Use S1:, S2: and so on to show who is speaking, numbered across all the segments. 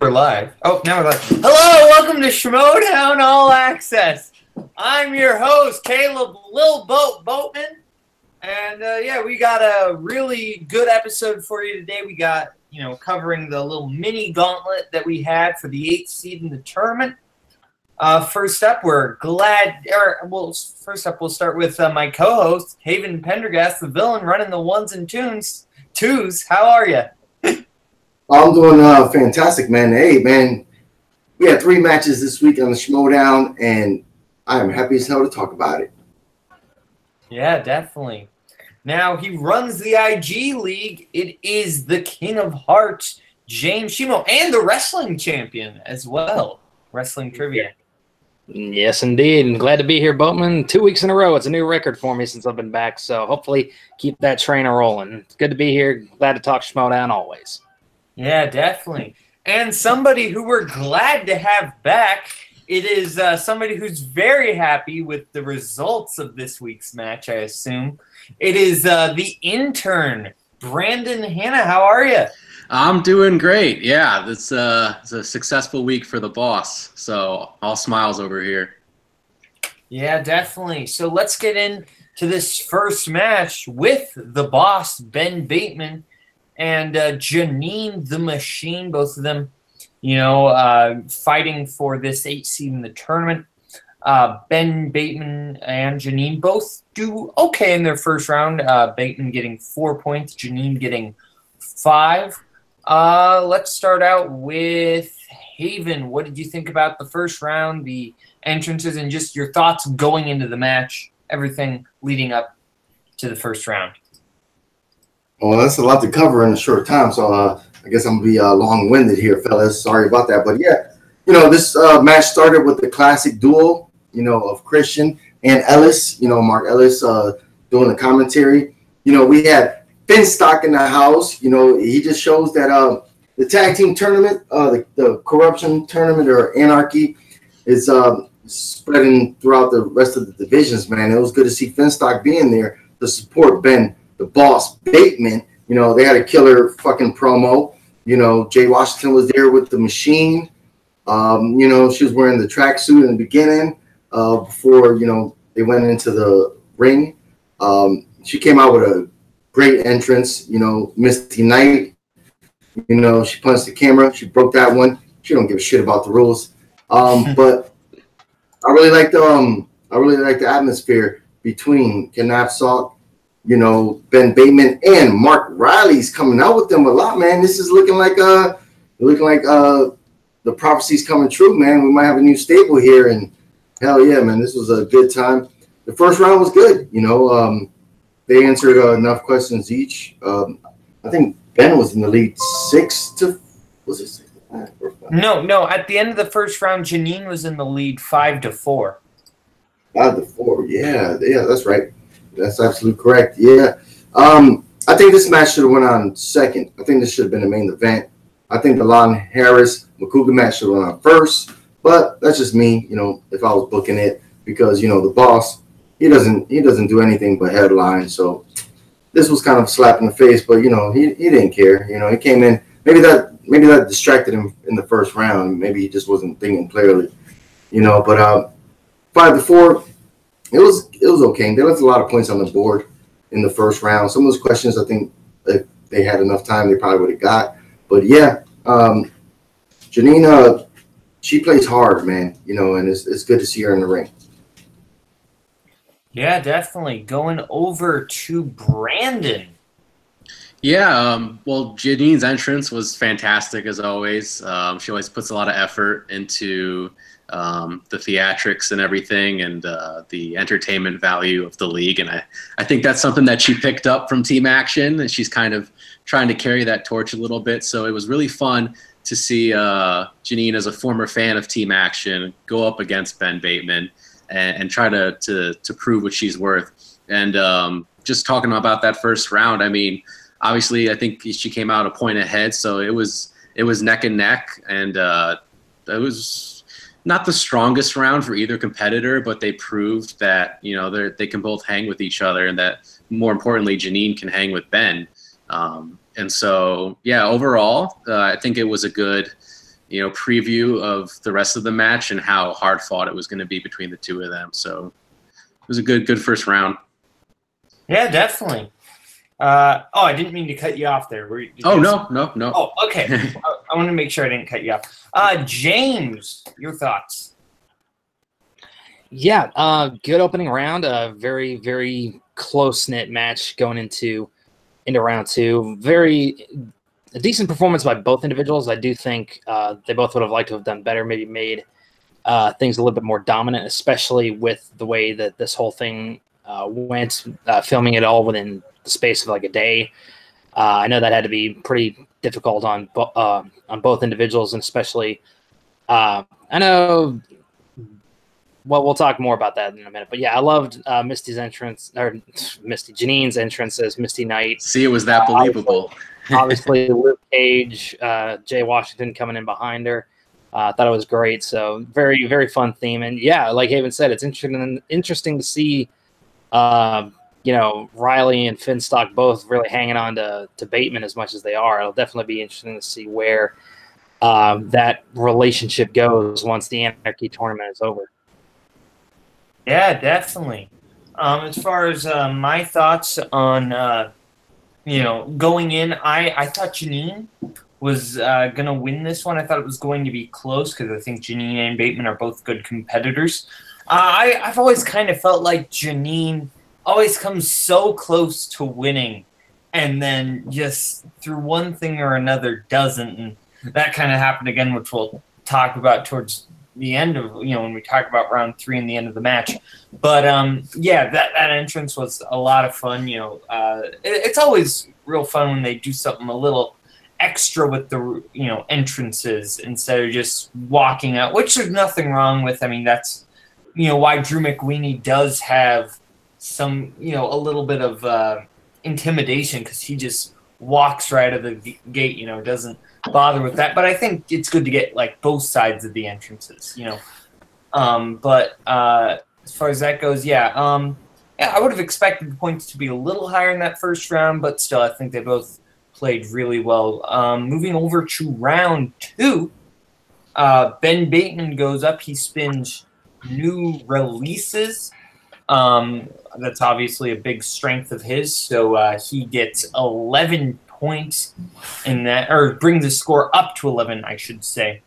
S1: We're live. Oh, now we're live. Hello, welcome to Schmoedown All Access. I'm your host, Caleb Lil Boatman. And yeah, we got a really good episode for you today. We got, covering the little mini gauntlet that we had for the 8th seed in the tournament. First up, we'll start with my co-host, Haven Pendergast, the villain running the ones and twos. How are you?
S2: I'm doing fantastic, man. Hey, man, we had 3 matches this week on the Schmoedown, and I am happy as hell to talk about it.
S1: Yeah, definitely. Now, he runs the IG League. It is the King of Hearts, James Schmoedown, and the wrestling champion as well. Wrestling trivia.
S3: Yes, indeed. And glad to be here, Boatman. 2 weeks in a row. It's a new record for me since I've been back, so hopefully keep that train rolling. It's good to be here. Glad to talk Schmoedown always.
S1: Yeah, definitely. And somebody who we're glad to have back, it is somebody who's very happy with the results of this week's match, I assume. It is the intern, Brandon Hanna. How are you?
S4: I'm doing great. Yeah, it's a successful week for the boss, so all smiles over here.
S1: Yeah, definitely. So let's get into this first match with the boss, Ben Bateman, and Janine the Machine, both of them, fighting for this 8th seed in the tournament. Ben Bateman and Janine both do okay in their first round. Bateman getting 4 points, Janine getting 5. Let's start out with Haven. What did you think about the first round, the entrances, and just your thoughts going into the match, everything leading up to the first round?
S2: Well, that's a lot to cover in a short time, so I guess I'm going to be long-winded here, fellas. Sorry about that. But, yeah, this match started with the classic duel, of Christian and Ellis, Mark Ellis doing the commentary. We had Finstock in the house. He just shows that the tag team tournament, the corruption tournament or anarchy is spreading throughout the rest of the divisions, man. It was good to see Finstock being there to support Ben the boss Bateman. They had a killer fucking promo. Jay Washington was there with the Machine. She was wearing the tracksuit in the beginning before, they went into the ring. She came out with a great entrance, Misty Knight. She punched the camera. She broke that one. She don't give a shit about the rules. But I really like the atmosphere between Kidnap Salk, Ben Bateman, and Mark Riley's coming out with them a lot, man. This is looking like the prophecy's coming true, man. We might have a new stable here, and hell yeah, man, this was a good time. The first round was good, they answered enough questions each. I think Ben was in the lead 6-5.
S1: No. At the end of the first round, Janine was in the lead 5-4.
S2: 5-4, yeah, that's right. That's absolutely correct. Yeah. I think this match should have went on second. I think this should have been the main event. I think the Lon Harris McCougar match should have went on first. But that's just me, if I was booking it, because the boss, he doesn't do anything but headline. So this was kind of a slap in the face, but he didn't care. He came in. Maybe that distracted him in the first round. Maybe he just wasn't thinking clearly. But 5-4. It was okay. They left a lot of points on the board in the first round. Some of those questions, I think, if they had enough time, they probably would have got. But yeah, Janina, she plays hard, man. And it's good to see her in the ring.
S1: Yeah, definitely. Going over to Brandon.
S4: Yeah, well, Janine's entrance was fantastic as always. She always puts a lot of effort into the theatrics and everything, and the entertainment value of the league. And I think that's something that she picked up from Team Action, and she's kind of trying to carry that torch a little bit. So it was really fun to see Janine, as a former fan of Team Action, go up against Ben Bateman and try to prove what she's worth. And just talking about that first round, I mean, obviously I think she came out a point ahead, so it was neck and neck, and it was not the strongest round for either competitor, but they proved that they can both hang with each other, and that more importantly, Janine can hang with Ben. And so, yeah, overall, I think it was a good preview of the rest of the match and how hard fought it was going to be between the two of them. So it was a good first round.
S1: Yeah, definitely. I didn't mean to cut you off there.
S4: No.
S1: Oh, okay. I want to make sure I didn't cut you off. James, your thoughts?
S3: Yeah, good opening round. A very, very close-knit match going into round two. A decent performance by both individuals. I do think they both would have liked to have done better, maybe made things a little bit more dominant, especially with the way that this whole thing went, filming it all within the space of like a day. I know that had to be pretty difficult on both individuals, and especially I know. Well, we'll talk more about that in a minute. But yeah, I loved Misty's entrance, or Janine's entrance as Misty Knight.
S4: See, it was that believable.
S3: Obviously, Luke Cage, Jay Washington coming in behind her. I thought it was great. So very, very fun theme. And yeah, like Haven said, it's interesting to see, Riley and Finstock both really hanging on to Bateman as much as they are. It'll definitely be interesting to see where that relationship goes once the Anarchy tournament is over.
S1: Yeah, definitely. As far as my thoughts on, going in, I thought Janine was going to win this one. I thought it was going to be close because I think Janine and Bateman are both good competitors. I've always kind of felt like Janine always comes so close to winning and then just through one thing or another doesn't. And that kind of happened again, which we'll talk about towards the end of, when we talk about round 3 and the end of the match. But that entrance was a lot of fun. It's always real fun when they do something a little extra with the entrances instead of just walking out, which there's nothing wrong with. I mean, that's why Drew McWeeny does have some a little bit of intimidation, because he just walks right out of the gate, doesn't bother with that. But I think it's good to get like both sides of the entrances, but as far as that goes, I would have expected the points to be a little higher in that first round, but still I think they both played really well. Moving over to round 2, Ben Bateman goes up. He spins new releases. That's obviously a big strength of his, so he gets 11 points in that, or brings the score up to 11, I should say.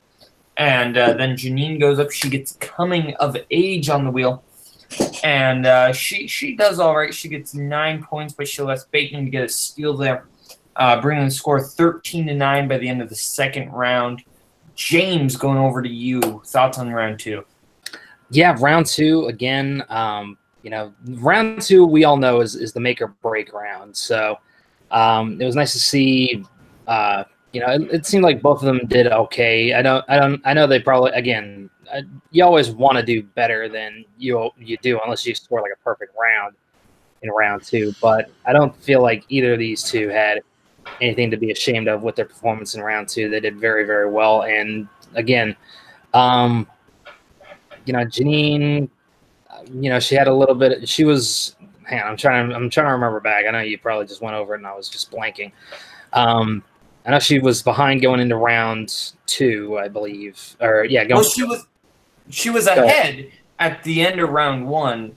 S1: And then Janine goes up. She gets Coming of Age on the wheel, and she does all right. She gets 9 points, but she lets Bateman get a steal there, bringing the score 13-9 by the end of the second round. James, going over to you. Thoughts on round 2?
S3: Yeah, round 2 again. Round 2 we all know is the make or break round. So it was nice to see. It seemed like both of them did okay. I know they probably, again, you always want to do better than you do unless you score like a perfect round in round 2. But I don't feel like either of these two had anything to be ashamed of with their performance in round 2. They did very, very well. And again, Janine, she had a little bit. She was. Hang on, I'm trying to remember back. I know you probably just went over it, and I was just blanking. I know she was behind going into round 2, I believe. Or yeah,
S1: she was ahead at the end of round 1,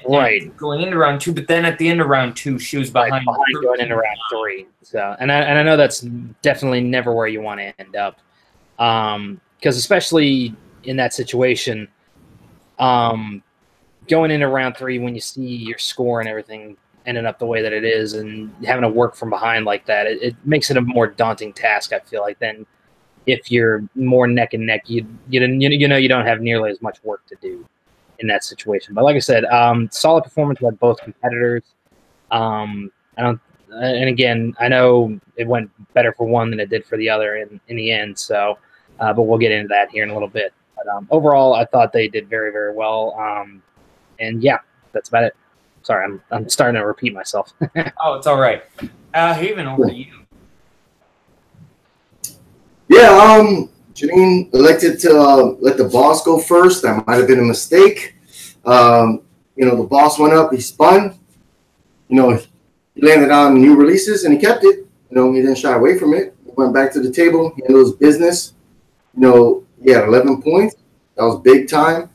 S3: right?
S1: Going into round 2, but then at the end of round 2, she was behind
S3: going into round 3. So, and I know that's definitely never where you want to end up, because especially in that situation. Going into round 3 when you see your score and everything ending up the way that it is and having to work from behind like that, it makes it a more daunting task, I feel like, than if you're more neck and neck. You don't have nearly as much work to do in that situation. But like I said, solid performance by both competitors. And again, I know it went better for one than it did for the other in the end. So, but we'll get into that here in a little bit. But overall, I thought they did very, very well. And yeah, that's about it. Sorry, I'm starting to repeat myself.
S1: Oh, it's all right. Haven, over to you.
S2: Yeah, Janine elected to let the boss go first. That might have been a mistake. The boss went up, he spun. He landed on new releases and he kept it. He didn't shy away from it. He went back to the table, he handled his business. he had 11 points. That was big time,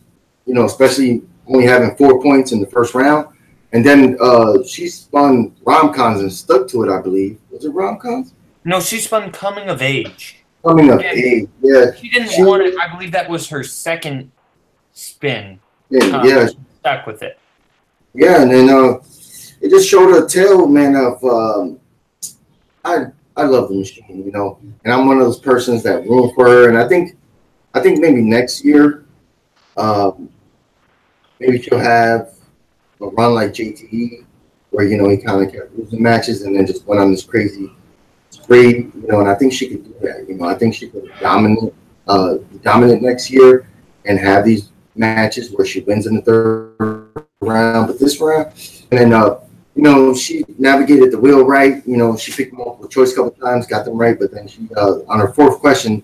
S2: especially only having 4 points in the first round. And then she spun rom-coms and stuck to it, I believe. Was it rom-coms?
S1: No, she spun Coming of Age.
S2: Coming of Age, yeah.
S1: She didn't want it. I believe that was her second spin.
S2: Yeah.
S1: She stuck with it.
S2: Yeah, and then it just showed a tale, man, of I love the machine, and I'm one of those persons that room for her. And I think maybe next year, maybe she'll have a run like JTE, where he kind of kept losing matches and then just went on this crazy spree, and I think she could do that. I think she could dominant next year and have these matches where she wins in the third round. But this round, and then she navigated the wheel right. She picked multiple choice a couple times, got them right, but then she on her fourth question,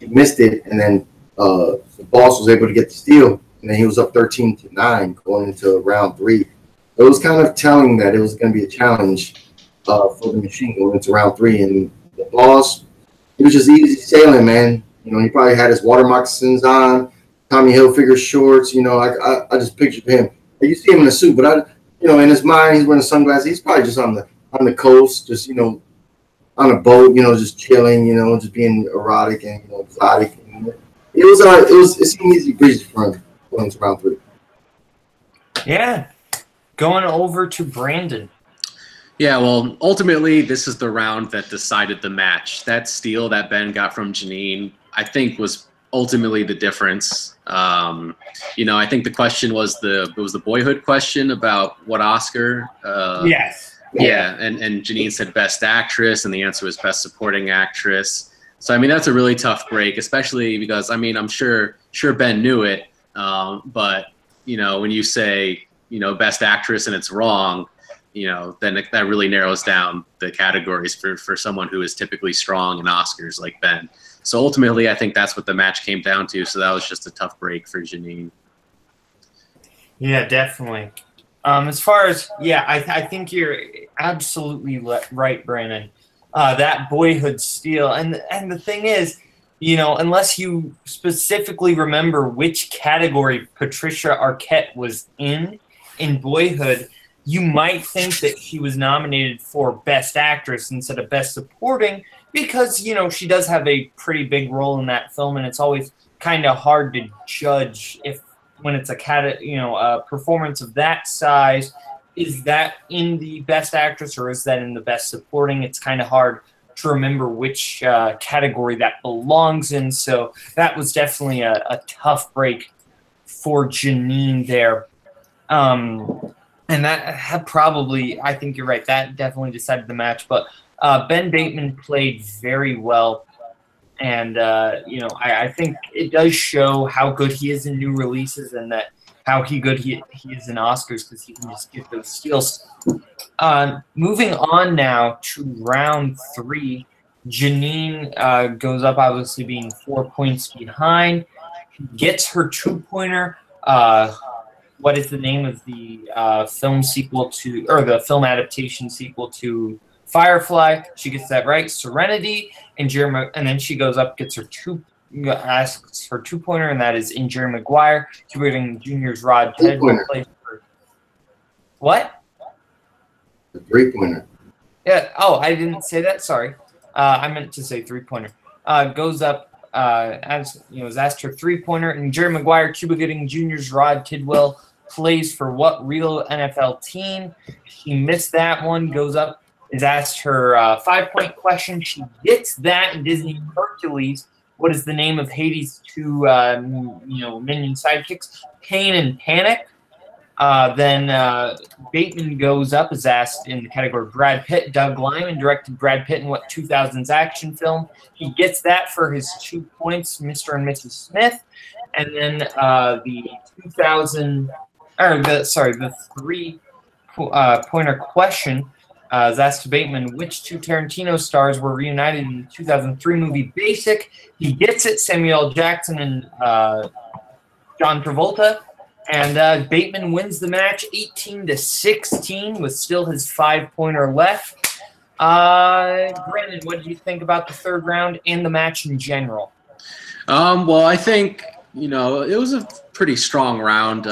S2: she missed it, and then the boss was able to get the steal, and then he was up 13-9 going into round 3. It was kind of telling that it was going to be a challenge for the machine going into round 3, and the boss, he was just easy sailing, man. He probably had his water moccasins on, Tommy Hilfiger shorts. I just pictured him. You see him in a suit, but in his mind, he's wearing sunglasses. He's probably just on the coast, just on a boat, just chilling, just being erotic and exotic. It seemed easy breezy for him going to round 3.
S1: Yeah, going over to Brandon.
S4: Yeah, well, ultimately, this is the round that decided the match. That steal that Ben got from Janine, I think, was ultimately the difference. I think the question was the boyhood question about what Oscar.
S1: Yes.
S4: Yeah, and Janine said Best Actress, and the answer was Best Supporting Actress. So that's a really tough break, especially because I'm sure Ben knew it, but when you say Best Actress and it's wrong, then that really narrows down the categories for someone who is typically strong in Oscars like Ben. So ultimately, I think that's what the match came down to. So that was just a tough break for Janine.
S1: Yeah, definitely. As far as I think you're absolutely right, Brandon. That boyhood steal, and the thing is, unless you specifically remember which category Patricia Arquette was in Boyhood, you might think that she was nominated for Best Actress instead of Best Supporting because, she does have a pretty big role in that film, and it's always kind of hard to judge when it's a performance of that size, is that in the Best Actress or is that in the Best Supporting? It's kind of hard to remember which category that belongs in, so that was definitely a tough break for Janine there. And that had probably, I think you're right, that definitely decided the match. But Ben Bateman played very well. And, I think it does show how good he is in new releases and that how good he is in Oscars because he can just get those steals. Moving on now to round 3, Janine goes up, obviously being 4 points behind. Gets her 2-pointer. What is the name of the film sequel to, or the film adaptation sequel to Firefly? She gets that right. Serenity, and then she goes up, asks her 2-pointer, and that is in Jerry Maguire. Cuba Gooding Jr.'s Rod Tidwell plays for what?
S2: The 3-pointer.
S1: Yeah. Oh, I didn't say that. Sorry. I meant to say 3-pointer. Goes up. Is asked her 3-pointer, and Jerry Maguire, Cuba Gooding Jr.'s Rod Tidwell plays for what real NFL team? She missed that one. Goes up, is asked her 5-point question. She gets that in Disney Hercules. What is the name of Hades' 2 minion sidekicks? Pain and Panic. Then Bateman goes up, is asked in the category Brad Pitt. Doug Liman directed Brad Pitt in what 2000s action film? He gets that for his 2 points, Mr. and Mrs. Smith. And then the 3-pointer question is asked to Bateman, which 2 Tarantino stars were reunited in the 2003 movie Basic? He gets it, Samuel L. Jackson and John Travolta. And Bateman wins the match 18-16 with still his 5-pointer left. Brandon, what did you think about the third round and the match in general?
S4: Well, I think, it was a pretty strong round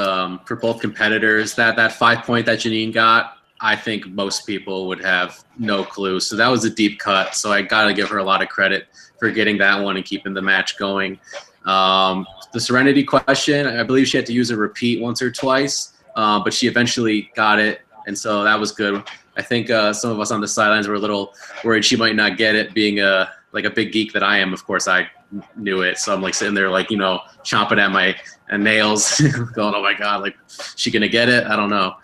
S4: for both competitors. That 5-point that Janine got, I think most people would have no clue. So that was a deep cut. So I got to give her a lot of credit for getting that one and keeping the match going. The Serenity question, I believe she had to use a repeat once or twice, but she eventually got it. And so that was good. I think some of us on the sidelines were a little worried she might not get it, being a big geek that I am. Of course, I knew it. So I'm like sitting there like, chomping at my nails going, oh my God, like she going to get it? I don't know.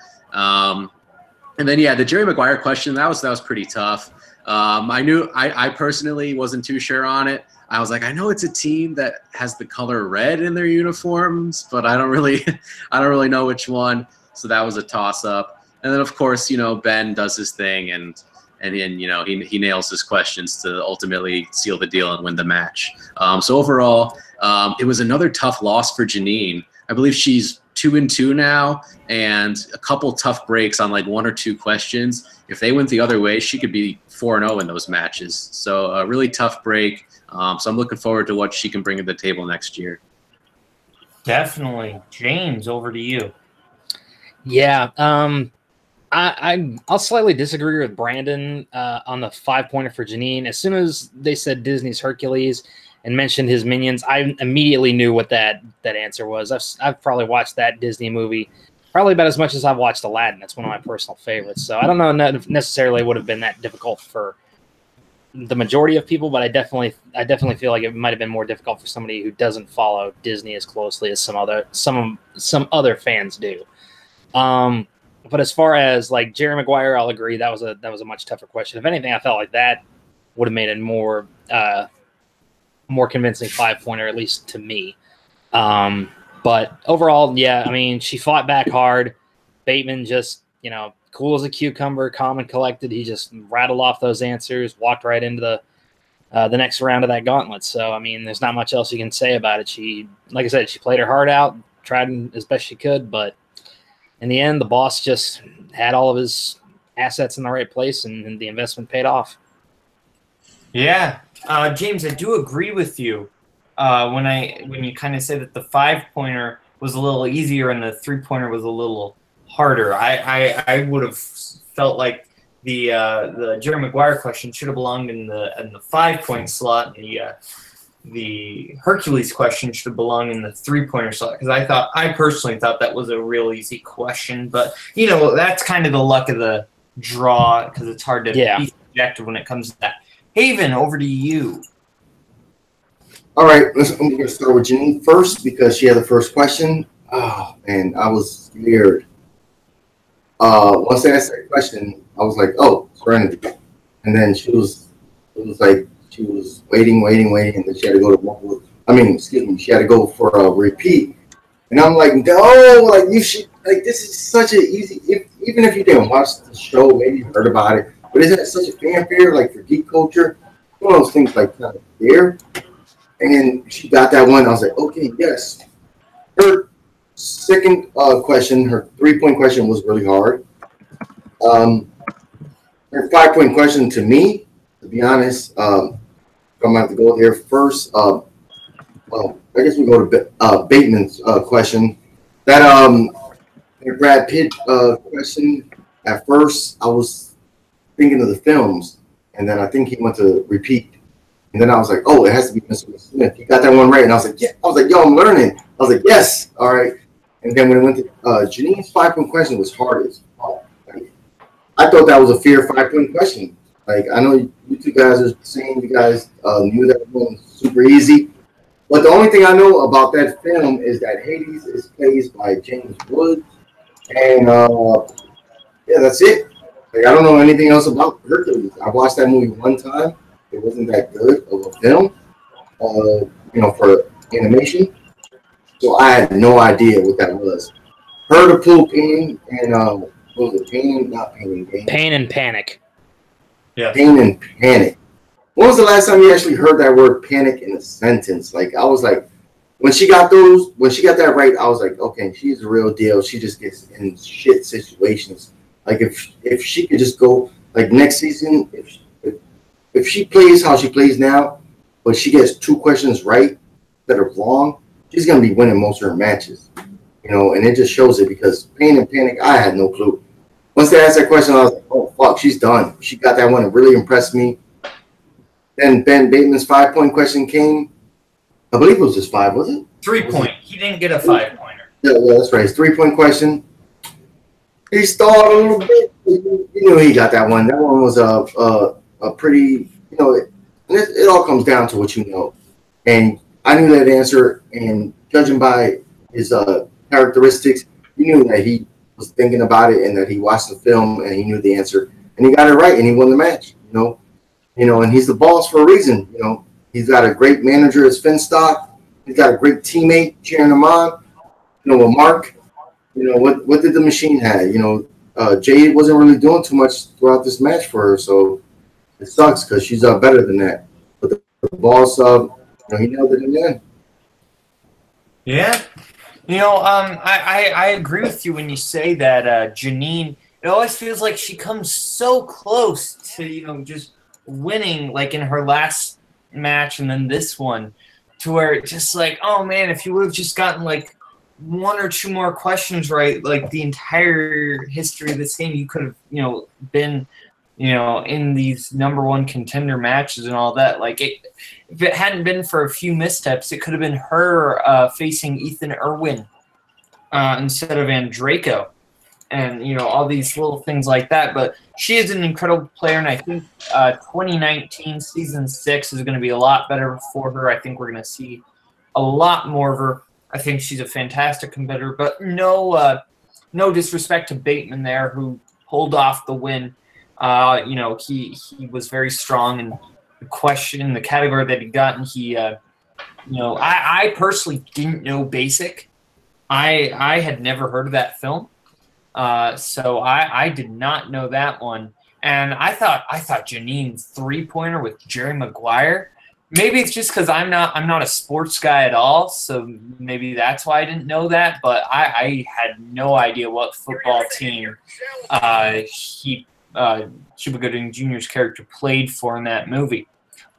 S4: And then, the Jerry Maguire question, that was pretty tough. I personally wasn't too sure on it. I was like, I know it's a team that has the color red in their uniforms, but I don't really know which one. So that was a toss up. And then of course, Ben does his thing and then, he nails his questions to ultimately seal the deal and win the match. So overall, it was another tough loss for Janine. I believe she's 2-2 now, and a couple tough breaks on like 1 or 2 questions. If they went the other way, she could be 4-0 in those matches. So a really tough break. So I'm looking forward to what she can bring to the table next year.
S1: Definitely. James, over to you.
S3: Yeah. I'll slightly disagree with Brandon on the 5-pointer for Janine. As soon as they said Disney's Hercules and mentioned his minions, I immediately knew what that answer was. I've probably watched that Disney movie probably about as much as I've watched Aladdin. That's one of my personal favorites. So I don't know if necessarily would have been that difficult for the majority of people, but I definitely feel like it might have been more difficult for somebody who doesn't follow Disney as closely as some other fans do. But as far as like Jerry Maguire, I'll agree that was a much tougher question. If anything, I felt like that would have made it more convincing 5-pointer, at least to me. But overall, I mean, she fought back hard. Bateman just, cool as a cucumber, calm and collected. He just rattled off those answers, walked right into the next round of that gauntlet. So, I mean, there's not much else you can say about it. She, like I said, she played her heart out, tried as best she could, but in the end, the boss just had all of his assets in the right place, and the investment paid off.
S1: Yeah, James, I do agree with you when you kind of say that the 5-pointer was a little easier and the 3-pointer was a little harder. I would have felt like the Jerry Maguire question should have belonged in the 5-point slot. The Hercules question should have belonged in the 3-pointer slot, because I personally thought that was a real easy question. But that's kind of the luck of the draw, because it's hard to be subjective when it comes to that. Haven, over to you.
S2: All right, I'm going to start with Janine first because she had the first question. Oh man, I was scared. Once they asked that question, I was like, "Oh, Serenity," and then she was waiting, and then she had to go to she had to go for a repeat, and I'm like, "No, like you should, like this is such an easy. Even if you didn't watch the show, maybe you heard about it, but is that such a fanfare like for geek culture? One of those things like kind of there." And she got that one. I was like, "Okay, yes." Her second question, her 3-point question was really hard. Her 5-point question to me, to be honest, I'm gonna have to go there first. Well, I guess we go to Bateman's question. That Brad Pitt question. At first, I was thinking of the films, and then I think he went to repeat. And then I was like, "Oh, it has to be Mr. Smith." He got that one right, and I was like, "Yeah." I was like, "Yo, I'm learning." I was like, "Yes, all right." And then when it went to Janine's 5-point question was hard as fuck. Like, I thought that was a fair 5-point question. Like, I know you two guys are saying you guys knew that one was super easy, but the only thing I know about that film is that Hades is played by James Woods, and that's it. Like, I don't know anything else about Hercules. I watched that movie one time. It wasn't that good of a film, for animation. So I had no idea what that was. Heard of Pool Pain and what was it? Pain, not Pain and Gain.
S3: Pain and Panic.
S1: Yeah.
S2: Pain and Panic. When was the last time you actually heard that word panic in a sentence? Like, I was like, when she got that right, I was like, okay, she's the real deal. She just gets in shit situations. Like, if she could just go, like, next season, if she plays how she plays now, but she gets 2 questions right, of long, she's going to be winning most of her matches. You know, and it just shows it because Pain and Panic, I had no clue. Once they asked that question, I was like, oh, fuck, she's done. She got that one. It really impressed me. Then Ben Bateman's 5-point question came. I believe it was just 5, was it?
S1: 3-point. He didn't get a 5-pointer.
S2: Yeah, that's right. His 3-point question. He stalled a little bit. You knew he got that one. That one was a pretty, you know, it all comes down to what you know. And I knew that answer, and judging by his characteristics, you knew that he was thinking about it and that he watched the film and he knew the answer. And he got it right, and he won the match, you know, and he's the boss for a reason. You know, he's got a great manager as Finstock. He's got a great teammate cheering him on. You know, with Mark, you know, what did the machine have? You know, Jade wasn't really doing too much throughout this match for her, so it sucks because she's better than that. But the boss, you know, he nailed it in the end.
S1: Yeah. You know, I agree with you when you say that Janine, it always feels like she comes so close to, you know, just winning, like in her last match and then this one, to where it's just like, oh man, if you would have just gotten like 1 or 2 more questions right, like the entire history of this game, you could have, you know, been, you know, in these #1 contender matches and all that. Like, if it hadn't been for a few missteps, it could have been her facing Ethan Irwin instead of Andraco, and, you know, all these little things like that. But she is an incredible player, and I think 2019 Season 6 is going to be a lot better for her. I think we're going to see a lot more of her. I think she's a fantastic competitor, but no disrespect to Bateman there, who pulled off the win. You know, he was very strong in the category that he got, and he, you know, I personally didn't know Basic. I had never heard of that film, so I did not know that one, and I thought Janine's 3-pointer with Jerry Maguire. Maybe it's just because I'm not a sports guy at all, so maybe that's why I didn't know that. But I had no idea what football team Cuba Gooding Jr.'s character played for in that movie.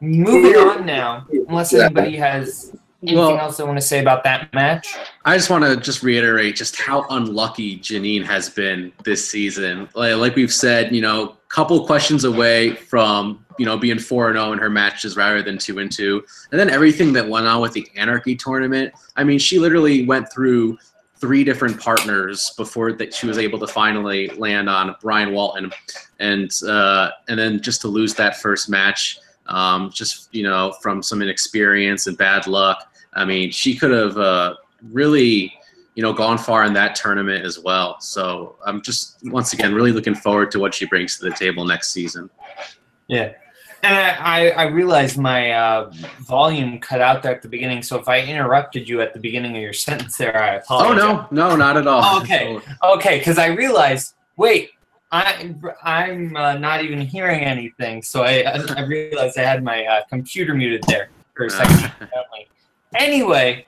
S1: Moving on now, unless anybody has anything else they want to say about that match.
S4: I just want to reiterate just how unlucky Janine has been this season. Like we've said, you know, couple questions away from, you know, being 4-0 in her matches rather than 2-2, and then everything that went on with the Anarchy tournament. I mean, she literally went through 3 different partners before that she was able to finally land on Brian Walton, and then just to lose that first match, just, you know, from some inexperience and bad luck. I mean, she could have really, you know, gone far in that tournament as well. So I'm just, once again, really looking forward to what she brings to the table next season.
S1: Yeah. And I realized my volume cut out there at the beginning, so if I interrupted you at the beginning of your sentence there, I apologize.
S4: Oh, no, not at all.
S1: Okay, because I realized, wait, I'm not even hearing anything, so I realized I had my computer muted there for a second. Anyway,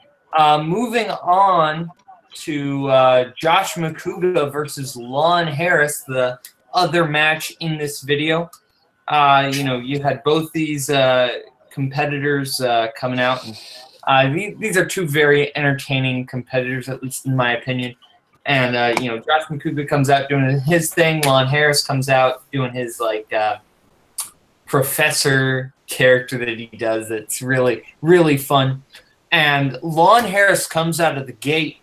S1: moving on to Josh Makuga versus Lon Harris, the other match in this video. You know, you had both these competitors coming out, and these are 2 very entertaining competitors, at least in my opinion. And you know, Josh Makuga comes out doing his thing. Lon Harris comes out doing his like professor character that he does. That's really, really fun. And Lon Harris comes out of the gate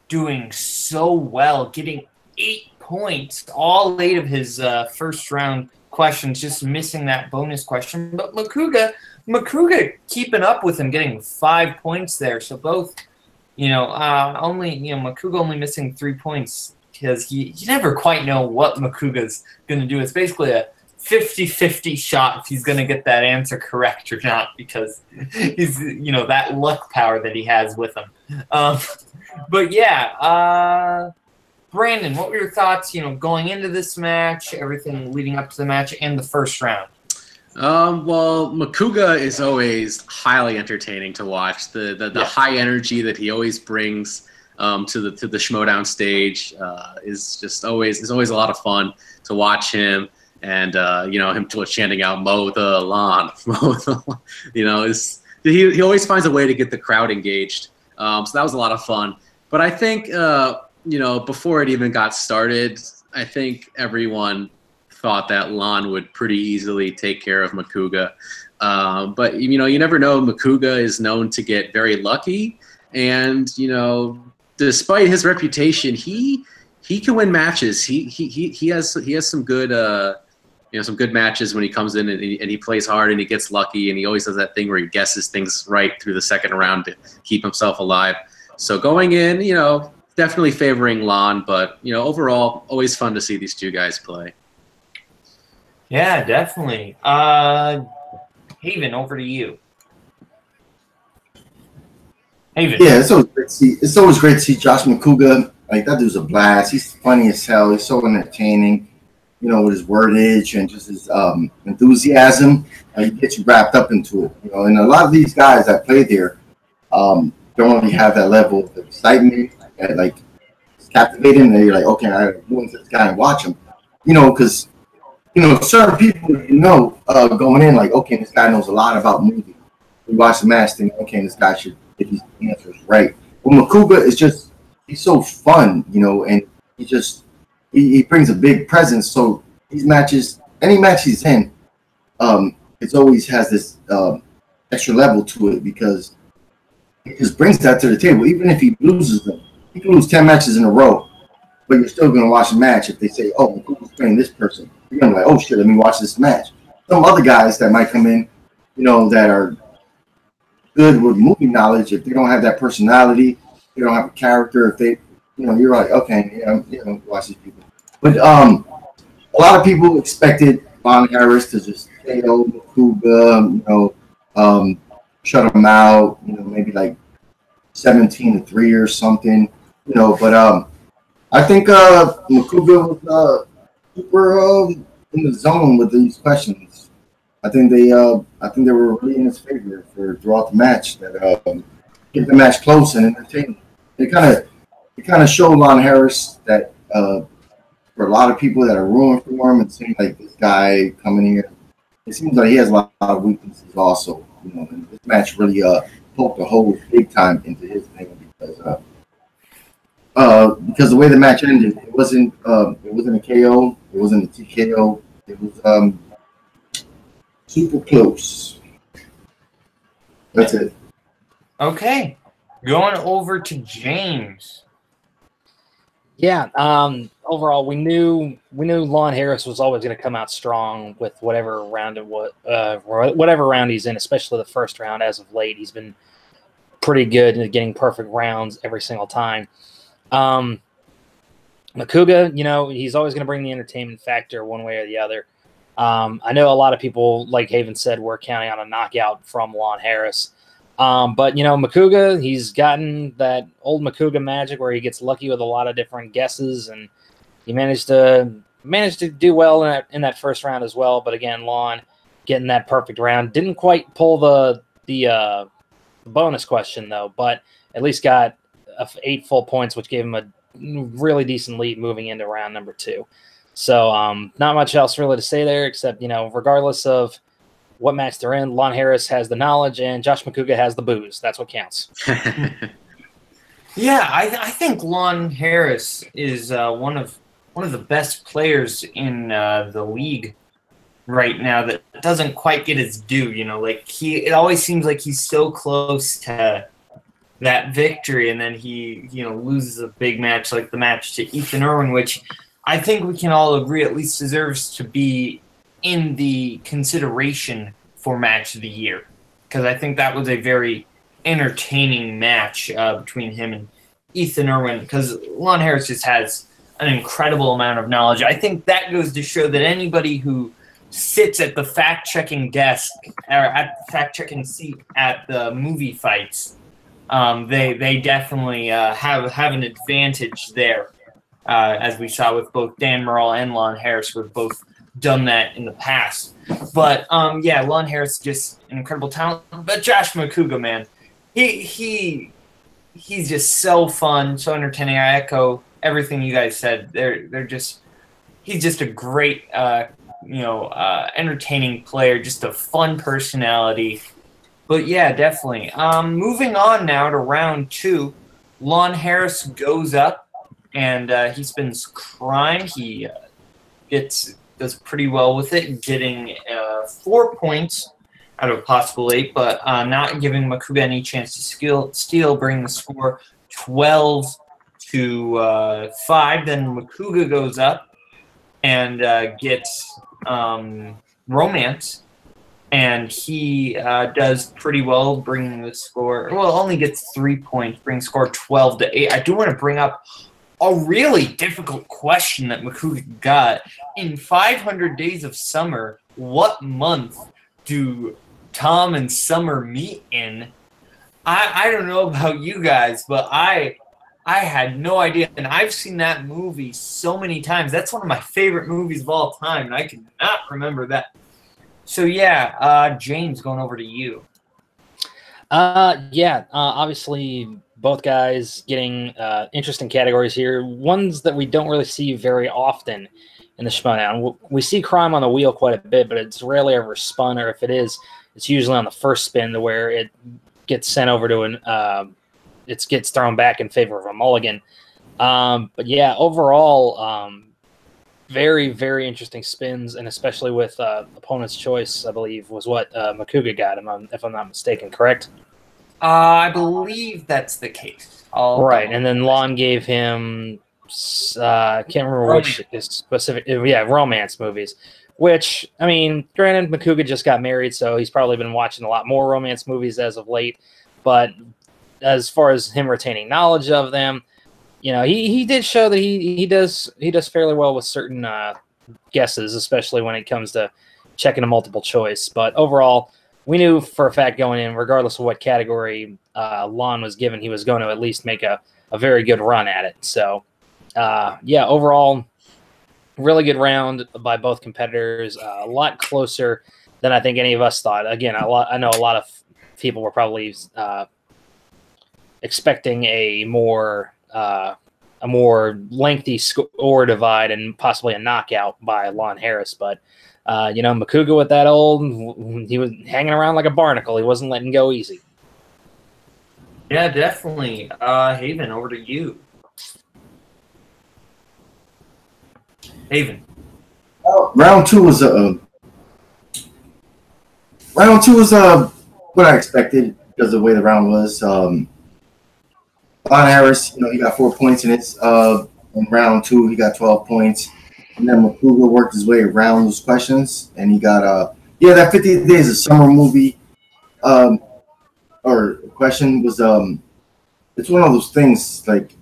S1: doing so well, getting 8 points, all 8 of his first round questions, just missing that bonus question. But Makuga keeping up with him, getting 5 points there. So both, you know, Makuga only missing 3 points because you never quite know what Makuga's going to do. It's basically a 50-50 shot if he's going to get that answer correct or not, because he's, you know, that luck power that he has with him. But yeah, Brandon, what were your thoughts, you know, going into this match, everything leading up to the match, and the first round?
S4: Well, Makuga is always highly entertaining to watch. The high energy that he always brings to the Schmoedown stage is just always a lot of fun to watch him. And you know, him chanting out "mow the lawn," mow the lawn. You know, is he always finds a way to get the crowd engaged. So that was a lot of fun. But I think, before it even got started, I think everyone thought that Lon would pretty easily take care of Makuga. But, you never know. Makuga is known to get very lucky. And, despite his reputation, he can win matches. He has some good some good matches when he comes in and he plays hard and he gets lucky, and he always does that thing where he guesses things right through the second round to keep himself alive. So going in, definitely favoring Lon, but overall, always fun to see these two guys play.
S1: Yeah, definitely. Haven, over to you. Haven.
S2: Yeah, it's always great to see. It's always great to see Josh Makuga. Like, that dude's a blast. He's funny as hell. He's so entertaining. With his wordage and just his enthusiasm, he gets you wrapped up into it. And a lot of these guys that play there don't really have that level of excitement that, like, is captivating. And you're like, okay, I go into this guy and watch him. Because certain people, going in like, okay, this guy knows a lot about movies. We watch the match, think, okay, this guy should get these answers right. But Makuga is he's so fun, and he brings a big presence. So these matches, any match he's in, it always has this extra level to it because he just brings that to the table. Even if he loses them, he can lose 10 matches in a row, but you're still going to watch the match. If they say, oh, Makuga's playing this person, you're going to be like, oh, shit, let me watch this match. Some other guys that might come in, that are good with movie knowledge, if they don't have that personality, they don't have a character, if they, you're like, okay, watch these people. But a lot of people expected Lon Harris to just KO Makuga, shut him out, maybe like 17-3 or something, But I think Makuga was super in the zone with these questions. I think they were really in his favor throughout the match. That kept the match close and entertaining. It kind of showed Lon Harris that. For a lot of people that are rooting for him, it seems like this guy coming here, it seems like he has a lot of weaknesses also. And this match really poked a hole big time into his thing because the way the match ended, it wasn't a KO, it wasn't a TKO, it was super close. That's it.
S1: Okay, going over to James.
S3: Yeah. Overall, we knew Lon Harris was always going to come out strong with whatever round whatever round he's in, especially the first round. As of late, he's been pretty good at getting perfect rounds every single time. Makuga, he's always going to bring the entertainment factor one way or the other. I know a lot of people, like Haven said, were counting on a knockout from Lon Harris. But Makuga, he's gotten that old Makuga magic where he gets lucky with a lot of different guesses, and he managed to do well in that first round as well. But again, Lon getting that perfect round didn't quite pull the bonus question though, but at least got 8 full points, which gave him a really decent lead moving into round number 2. So not much else really to say there, except regardless of what match they're in, Lon Harris has the knowledge and Josh Makuga has the booze. That's what counts.
S1: Yeah, I think Lon Harris is one of the best players in the league right now that doesn't quite get his due. It always seems like he's so close to that victory, and then he loses a big match like the match to Ethan Irwin, which I think we can all agree at least deserves to be in the consideration for match of the year, because I think that was a very entertaining match between him and Ethan Irwin, because Lon Harris just has an incredible amount of knowledge. I think that goes to show that anybody who sits at the fact-checking desk or at the fact-checking seat at the movie fights, they definitely have an advantage there, as we saw with both Dan Murrell and Lon Harris, who have both done that in the past. But yeah, Lon Harris just an incredible talent. But Josh Makuga, man, he's just so fun, so entertaining. I echo everything you guys said. He's just a great entertaining player, just a fun personality. But yeah, definitely. Moving on now to round 2. Lon Harris goes up, and he spins crime. He does pretty well with it, getting 4 points out of a possible 8, but not giving Makuga any chance to steal, bringing the score 12 to 5. Then Makuga goes up and gets Romance, and he does pretty well, bringing the score. Well, only gets 3 points, bringing score 12 to 8. I do want to bring up a really difficult question that Makuga got. In 500 Days of Summer, what month do Tom and Summer meet in? I don't know about you guys, but I had no idea, and I've seen that movie so many times. That's one of my favorite movies of all time, and I cannot remember that. So yeah, James, going over to you.
S3: Obviously both guys getting interesting categories here. Ones that we don't really see very often in the Schmoedown. We see crime on the wheel quite a bit, but it's rarely ever spun, or if it is, it's usually on the first spin to where it gets sent over to it gets thrown back in favor of a mulligan. But yeah, overall, very, very interesting spins, and especially with opponent's choice, I believe, was what Makuga got, if I'm not mistaken, correct?
S1: I believe that's the case.
S3: Right, and then Lon gave him, I can't remember which specific, romance movies, which, I mean, granted, Makuga just got married, so he's probably been watching a lot more romance movies as of late, but as far as him retaining knowledge of them, he did show that he does fairly well with certain guesses, especially when it comes to checking a multiple choice. But overall, we knew for a fact going in, regardless of what category Lon was given, he was going to at least make a very good run at it. So, overall, really good round by both competitors. A lot closer than I think any of us thought. Again, I know a lot of people were probably expecting a more lengthy score divide and possibly a knockout by Lon Harris, but Makuga with that he was hanging around like a barnacle. He wasn't letting go easy.
S1: Yeah, definitely. Haven, over to you. Haven.
S2: Round two was what I expected because of the way the round was. Lon Harris, he got 4 points in it. In round 2, he got 12 points. And then Makuga worked his way around those questions, and he got that 50 Days of Summer movie or question was it's one of those things like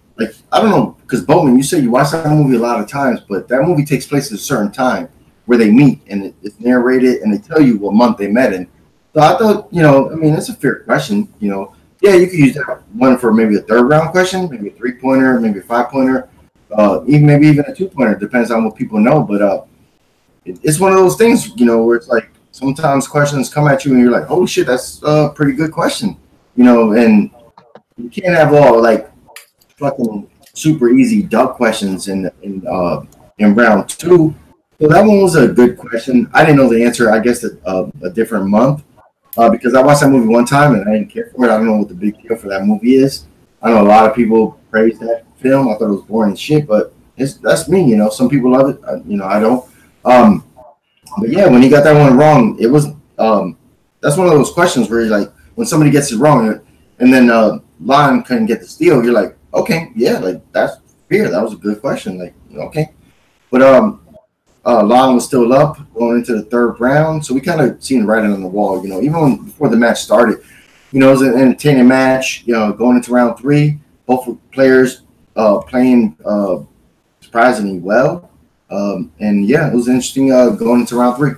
S2: I don't know, because Boatman, you said you watch that movie a lot of times, but that movie takes place at a certain time where they meet, and it's narrated, and they tell you what month they met in. So I thought, it's a fair question, Yeah, you could use that one for maybe a third round question, maybe a 3-pointer, maybe a 5-pointer, maybe even a 2-pointer. Depends on what people know. But it's one of those things, where it's like sometimes questions come at you and you're like, "Oh shit, that's a pretty good question," And you can't have all like fucking super easy duck questions in round 2. So that one was a good question. I didn't know the answer. I guess a different month. Because I watched that movie one time and I didn't care for it. I don't know what the big deal for that movie is. I know a lot of people praise that film. I thought it was boring as shit, but that's me. Some people love it. I don't. But yeah, when he got that one wrong, it was that's one of those questions where you're like, when somebody gets it wrong, and then Lon couldn't get the steal, you're like, okay, yeah, like that's fair. That was a good question. Like, okay, but Lon was still up going into the third round, so we kind of seen the writing on the wall. Even before the match started, it was an entertaining match. Going into round 3, both players playing surprisingly well, and yeah, it was interesting going into round 3.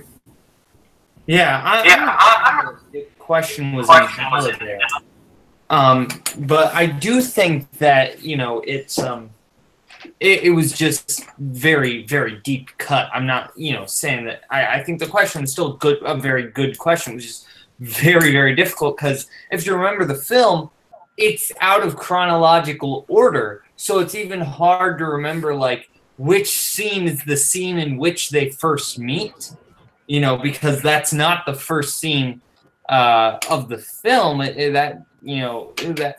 S1: The question was invalid there, but I do think that it's It was just very, very deep cut. I'm not, saying that. I think the question was still good, a very good question. It was just very, very difficult because if you remember the film, it's out of chronological order. So it's even hard to remember, like, which scene is the scene in which they first meet, because that's not the first scene of the film, that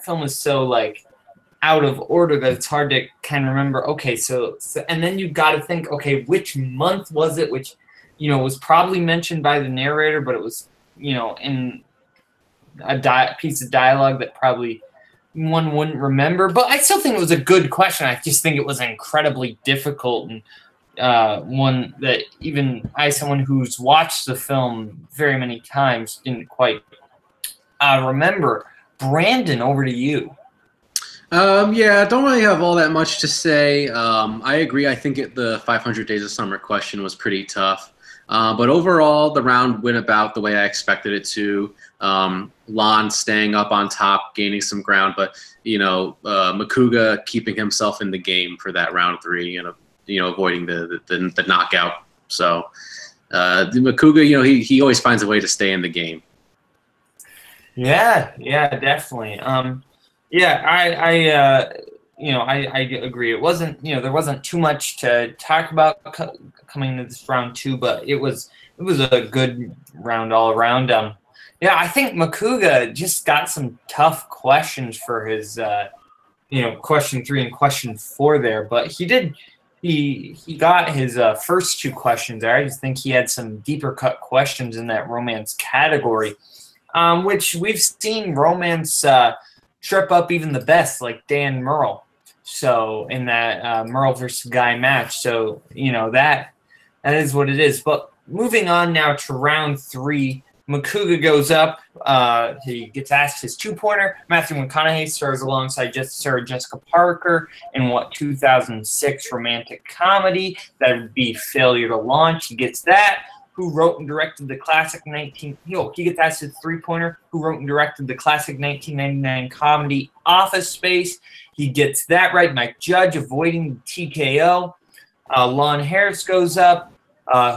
S1: film is so like out of order that it's hard to kind of remember. Okay, so and then you've got to think, okay, which month was it? Which was probably mentioned by the narrator, but it was in a piece of dialogue that probably one wouldn't remember. But I still think it was a good question. I just think it was incredibly difficult, and one that even I, someone who's watched the film very many times, didn't quite remember. Brandon, over to you.
S4: Yeah, I don't really have all that much to say. I agree. I think the 500 Days of Summer question was pretty tough. But overall, the round went about the way I expected it to. Lon staying up on top, gaining some ground, but Makuga keeping himself in the game for that round 3, avoiding the knockout. So Makuga, he always finds a way to stay in the game.
S1: Yeah, definitely. I agree. It wasn't, there wasn't too much to talk about coming into this round 2, but it was a good round all around. I think Makuga just got some tough questions for his, question 3 and question 4 there, but he got his first 2 questions there. I just think he had some deeper cut questions in that romance category, which we've seen romance trip up even the best, like Dan Merle. So in that Merle versus Guy match. So, that is what it is. But moving on now to round 3, Makuga goes up. He gets asked his 2-pointer. Matthew McConaughey stars alongside Sarah Jessica Parker in what 2006 romantic comedy that would be Failure to Launch. He gets that. Who wrote and directed the classic he gets asked his 3-pointer. Who wrote and directed the classic 1999 comedy Office Space? He gets that right. Mike Judge, avoiding TKO. Lon Harris goes up.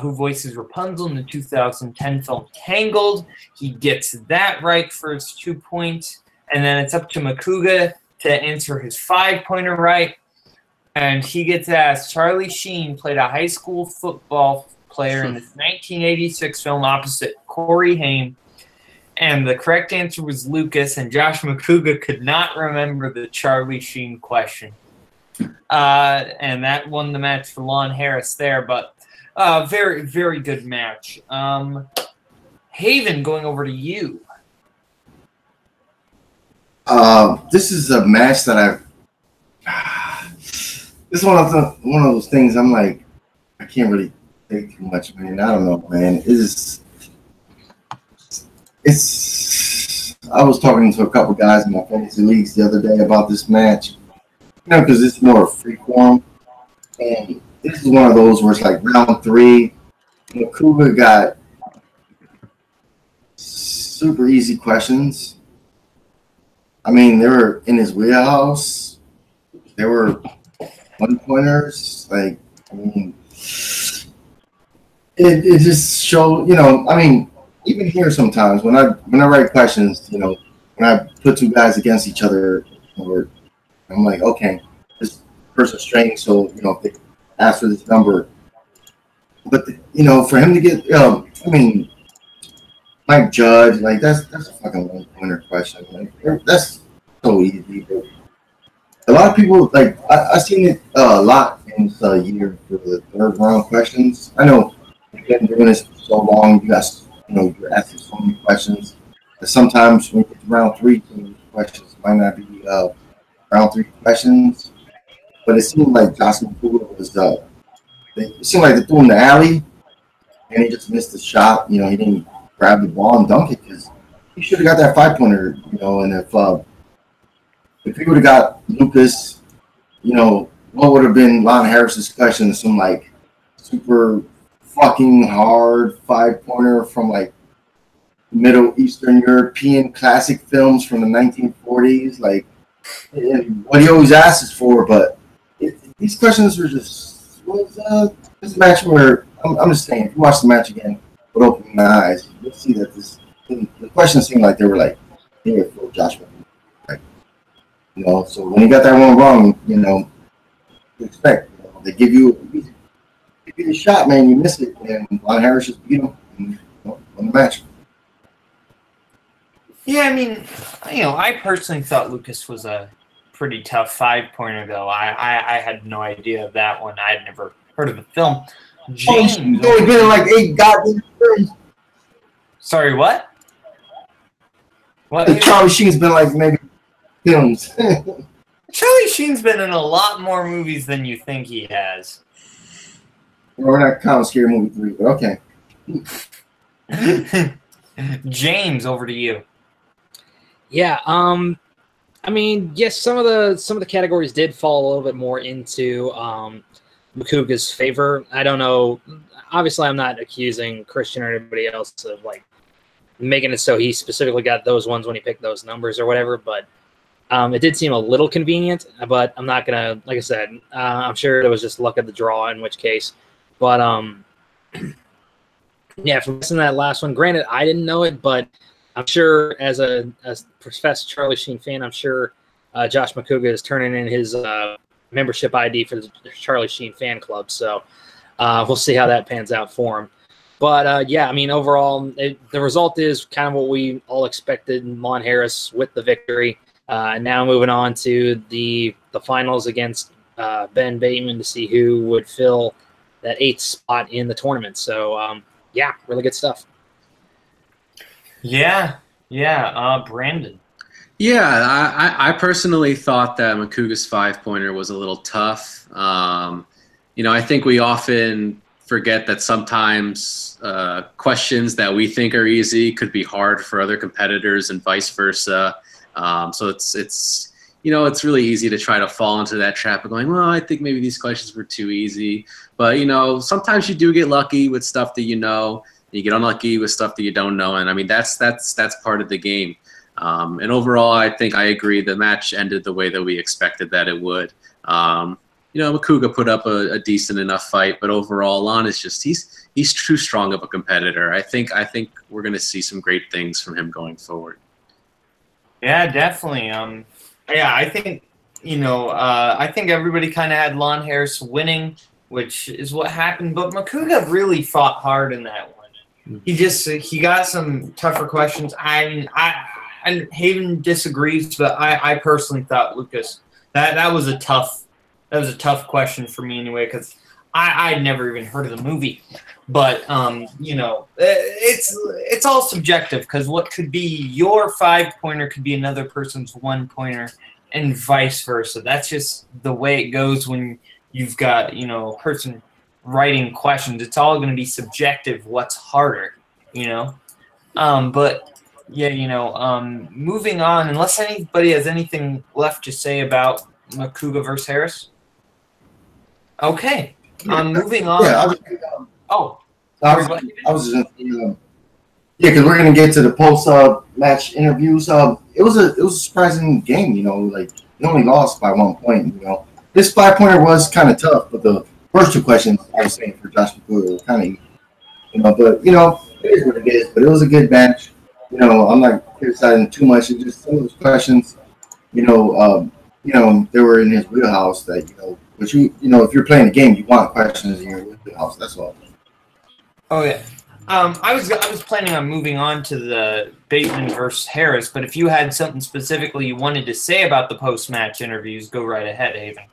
S1: Who voices Rapunzel in the 2010 film Tangled? He gets that right for his 2 points. And then it's up to Makuga to answer his 5-pointer right. And he gets asked, Charlie Sheen played a high school football player in this 1986 film opposite Corey Haim. And the correct answer was Lucas, and Josh Makuga could not remember the Charlie Sheen question. And that won the match for Lon Harris there, but very, very good match. Haven, going over to you.
S2: This is a match that this is one of those things I'm like, I can't really take too much, man. I don't know, man. I was talking to a couple guys in my fantasy leagues the other day about this match, because it's more free form. And this is one of those where it's like round 3. Makuga got super easy questions. I mean, they were in his wheelhouse. They were 1-pointers. Like, I mean, it just showed, I mean, even here sometimes when I write questions, when I put 2 guys against each other, I'm like, okay, this person's strange, so if they ask for this number, but for him to get, I mean, Mike Judge, like that's a fucking 1-pointer question. Like that's so easy. But a lot of people, like I've seen it a lot in this year for the 3rd round questions. I know you've been doing this for so long, you guys. You're asking so many questions. And sometimes when you get to round 3, questions might not be round 3 questions. But it seemed like Josh Makuga was it seemed like they threw him in the alley and he just missed the shot. He didn't grab the ball and dunk it because he should have got that 5-pointer, and if he would have got Lucas, what would have been Lon Harris's question? Some like super fucking hard 5-pointer from like Middle Eastern European classic films from the 1940s, like, and what he always asks for. But these questions were just this match where I'm just saying, if you watch the match again with open eyes, you'll see that the questions seemed like they were like here for Joshua, like, so when you got that one wrong, you expect they give you a shot, man, you miss it, and Lon Harris just beat him and won the match.
S1: Yeah, I mean, I personally thought Lucas was a pretty tough 5-pointer, though. I had no idea of that one. I had never heard of the film.
S2: He's
S1: James.
S2: only been in like 8 goddamn films.
S1: Sorry, what?
S2: What? Charlie Sheen's been like maybe films.
S1: Charlie Sheen's been in a lot more movies than you think he has.
S2: We're not counting Scary Movie 3, but
S1: okay. James, over to you.
S3: Yeah, I mean, yes, some of the categories did fall a little bit more into Makuga's favor. I don't know. Obviously, I'm not accusing Christian or anybody else of like making it so he specifically got those ones when he picked those numbers or whatever, but it did seem a little convenient. But I'm not gonna, like I said, I'm sure it was just luck of the draw. In which case, but yeah, for missing that last one. Granted, I didn't know it, but I'm sure as a professed Charlie Sheen fan, I'm sure Josh Makuga is turning in his membership ID for the Charlie Sheen fan club. So we'll see how that pans out for him. But yeah, I mean, overall, the result is kind of what we all expected. Lon Harris with the victory. Now moving on to the finals against Ben Bateman to see who would fill that 8th spot in the tournament. So yeah, really good stuff.
S1: Yeah. Brandon.
S4: Yeah, I personally thought that Makuga's 5-pointer was a little tough. I think we often forget that sometimes questions that we think are easy could be hard for other competitors and vice versa. So it's really easy to try to fall into that trap of going, well, I think maybe these questions were too easy. But, sometimes you do get lucky with stuff that you know. You get unlucky with stuff that you don't know. And, I mean, that's part of the game. And overall, I think I agree the match ended the way that we expected that it would. Makuga put up a decent enough fight, but overall, Lon is just he's too strong of a competitor. I think we're going to see some great things from him going forward.
S1: Yeah, definitely. Yeah, I think I think everybody kind of had Lon Harris winning, which is what happened. But Makuga really fought hard in that one. He got some tougher questions. I mean, and Haven disagrees, but I personally thought Lucas that was a tough question for me anyway, because I'd never even heard of the movie. But it's all subjective, because what could be your 5-pointer could be another person's 1-pointer, and vice versa. That's just the way it goes when you've got a person writing questions. It's all going to be subjective. What's harder, But yeah, moving on. Unless anybody has anything left to say about Makuga versus Harris. Okay. Moving on.
S2: Yeah, I was just because we're gonna get to the post match interviews. It was a surprising game. Like he only lost by 1 point. This 5-pointer was kind of tough, but the first 2 questions I was saying for Josh McCoy were kind of easy. But it is what it is. But it was a good match. I'm not criticizing too much. It's just some of those questions. They were in his wheelhouse. That but if you're playing the game, you want questions in your wheelhouse. That's all.
S1: Oh yeah. I was planning on moving on to the Bateman versus Harris, but if you had something specifically you wanted to say about the post-match interviews, go right ahead, Haven.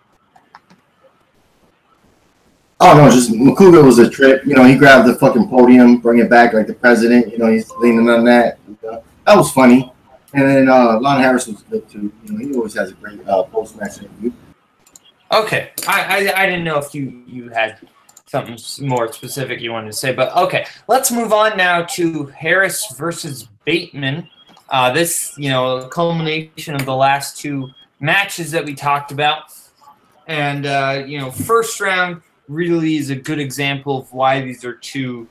S2: Oh no, just Makuga was a trip. He grabbed the fucking podium, bring it back like the president. He's leaning on that. That was funny. And then Lon Harris was good too. He always has a great post-match interview.
S1: Okay, I didn't know if you had something more specific you wanted to say, but okay, let's move on now to Harris versus Bateman. This, culmination of the last 2 matches that we talked about, and first round really is a good example of why these are 2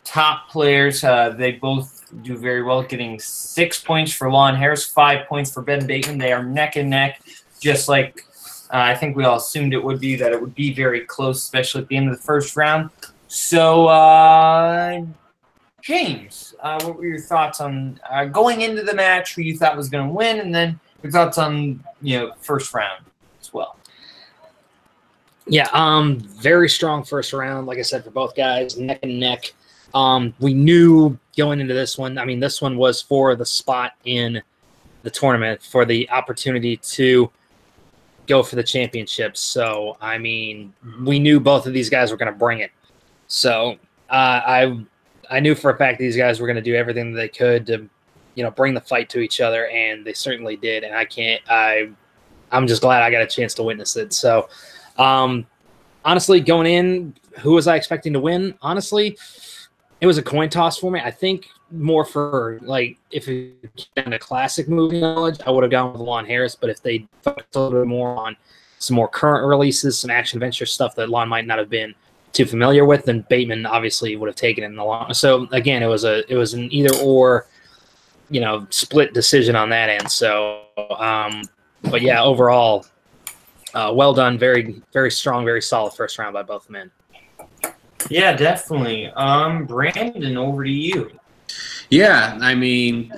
S1: top players. They both do very well, getting 6 points for Lon Harris, 5 points for Ben Bateman. They are neck and neck, just like I think we all assumed it would be, that it would be very close, especially at the end of the first round. So, James, what were your thoughts on going into the match, who you thought was going to win, and then your thoughts on, first round as well?
S3: Yeah, very strong first round, like I said, for both guys, neck and neck. We knew going into this one. I mean, this one was for the spot in the tournament, for the opportunity to go for the championships. So, I mean, we knew both of these guys were going to bring it. So, I knew for a fact these guys were going to do everything that they could to, bring the fight to each other, and they certainly did. And I'm just glad I got a chance to witness it. So, honestly, going in, who was I expecting to win? Honestly, it was a coin toss for me. I think more for, if it came to classic movie knowledge, I would have gone with Lon Harris. But if they focused a little bit more on some more current releases, some action adventure stuff that Lon might not have been too familiar with, then Bateman obviously would have taken it in the long. So again, it was an either or, split decision on that end. So, but yeah, overall, well done. Very, very strong, very solid first round by both men.
S1: Yeah, definitely. Brandon, over to you.
S4: Yeah, I mean,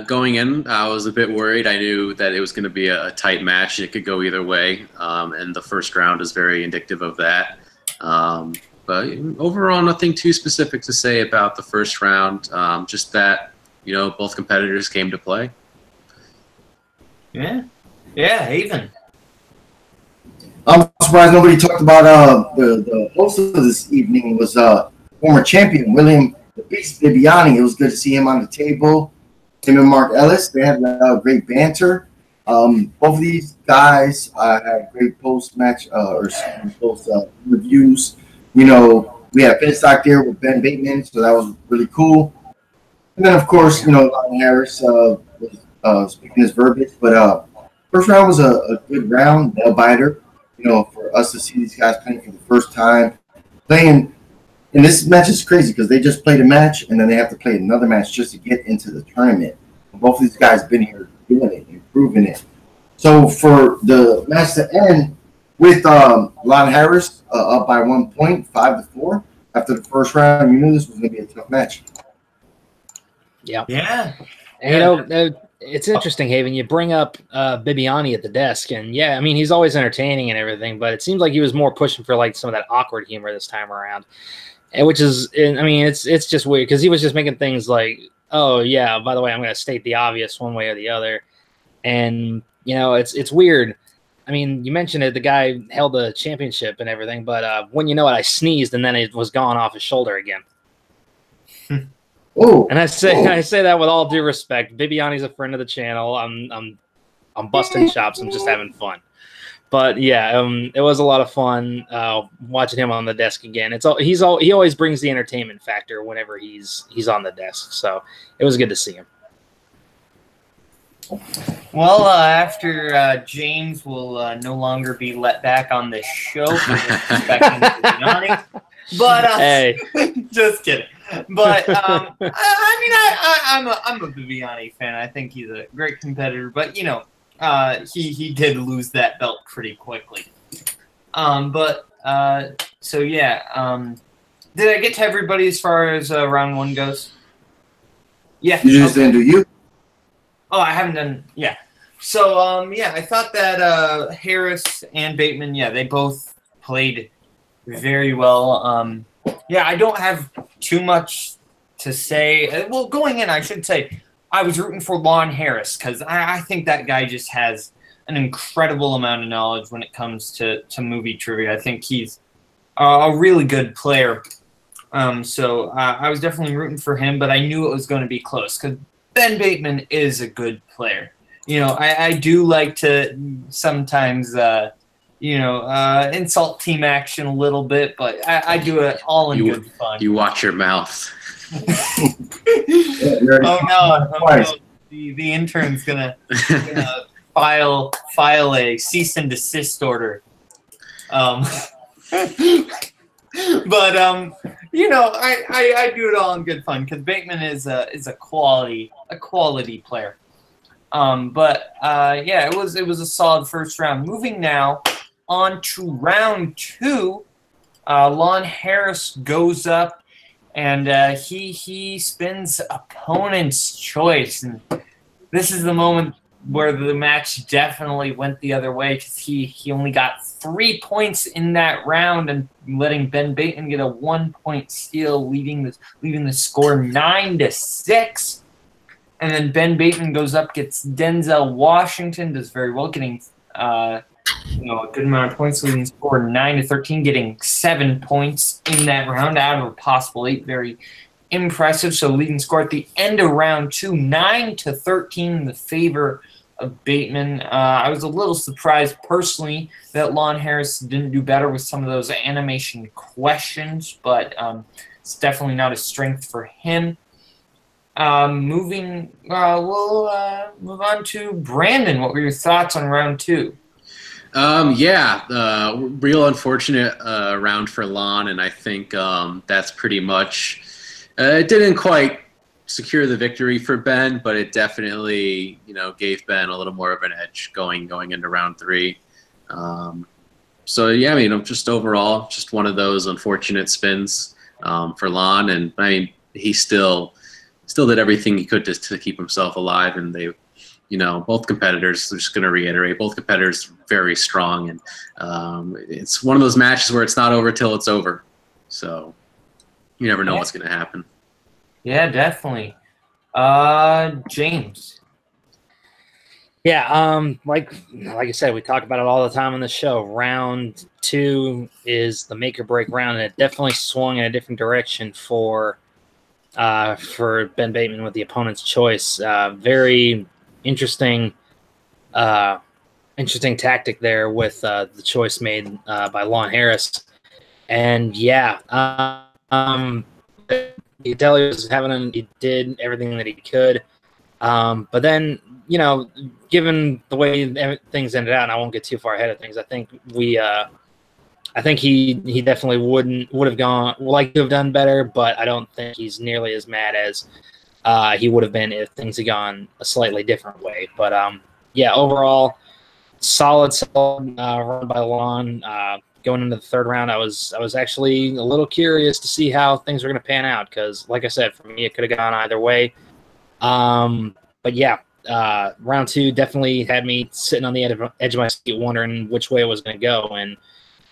S4: going in, I was a bit worried. I knew that it was going to be a tight match. It could go either way, and the first round is very indicative of that. But overall, nothing too specific to say about the first round. Just that, both competitors came to play.
S1: Yeah, Haven.
S2: I'm surprised nobody talked about the host of this evening was former champion William the Beast Bibiani. It was good to see him on the table. Him and Mark Ellis, they had great banter. Both of these guys had great post-match or post reviews. We had Finstock there with Ben Bateman, so that was really cool. And then, of course, Lon Harris was speaking his verbiage. But first round was a good round, nail biter. For us to see these guys playing for the first time, and this match is crazy because they just played a match and then they have to play another match just to get into the tournament. Both of these guys been here doing it, improving it. So for the match to end with Lon Harris up by 1 point, 5-4 after the first round, you knew this was going to be a tough match.
S1: Yeah.
S3: And, it's interesting, Haven. You bring up Bibiani at the desk, and yeah, I mean, he's always entertaining and everything, but it seems like he was more pushing for some of that awkward humor this time around, and which is, I mean, it's just weird because he was just making things like, oh yeah, by the way, I'm going to state the obvious one way or the other, and it's weird. I mean, you mentioned it, the guy held the championship and everything, but when you know it, I sneezed and then it was gone off his shoulder again.
S2: Oh,
S3: and I say that with all due respect. Bibiani's a friend of the channel. I'm busting chops. I'm just having fun. But yeah, it was a lot of fun watching him on the desk again. He always brings the entertainment factor whenever he's on the desk. So it was good to see him.
S1: Well, after James will no longer be let back on this show for disrespecting Bibiani. But
S3: hey,
S1: just kidding. But I'm a Bibiani fan. I think he's a great competitor. But he did lose that belt pretty quickly. So yeah. Did I get to everybody as far as round one goes? Yeah.
S2: You just didn't do you?
S1: Oh, I haven't done. Yeah. So I thought that Harris and Bateman, they both played very well. I don't have too much to say. Well, going in, I should say I was rooting for Lon Harris because I think that guy just has an incredible amount of knowledge when it comes to movie trivia. I think he's a really good player. So I was definitely rooting for him, but I knew it was going to be close because Ben Bateman is a good player. I do like to sometimes insult team action a little bit, but I do it all in good fun.
S4: You watch your mouth.
S1: Oh no. The intern's gonna file a cease and desist order. But I do it all in good fun because Bateman is a quality player. It was a solid first round. Moving now on to round two. Lon Harris goes up and he spins opponent's choice, and this is the moment where the match definitely went the other way because he only got 3 points in that round and letting Ben Bateman get a 1-point steal, leaving the score 9-6. And then Ben Bateman goes up, gets Denzel Washington, does very well, getting a good amount of points, leading the score 9-13, getting 7 points in that round out of a possible 8. Very impressive. So leading score at the end of round 2, 9-13 in the favor of Bateman. I was a little surprised personally that Lon Harris didn't do better with some of those animation questions, but it's definitely not a strength for him. We'll move on to Brandon. What were your thoughts on round 2?
S4: Real unfortunate round for Lon, and I think that's pretty much it didn't quite secure the victory for Ben, but it definitely gave Ben a little more of an edge going into round 3. Just overall, just one of those unfortunate spins for Lon, and I mean he still did everything he could to keep himself alive, and they. Both competitors, I'm just going to reiterate, both competitors very strong. And it's one of those matches where it's not over till it's over. So you never know what's going to happen.
S1: Yeah, definitely. James.
S3: Yeah, like I said, we talk about it all the time on the show. Round 2 is the make or break round, and it definitely swung in a different direction for Ben Bateman with the opponent's choice. Very interesting tactic there with the choice made by Lon Harris. And he did everything that he could. But then, given the way things ended out, and I won't get too far ahead of things, I think he definitely would have done better, but I don't think he's nearly as mad as he would have been if things had gone a slightly different way. But overall, solid run by Lon. Going into the third round, I was actually a little curious to see how things were going to pan out because, like I said, for me it could have gone either way. Round 2 definitely had me sitting on the edge of my seat, wondering which way it was going to go, and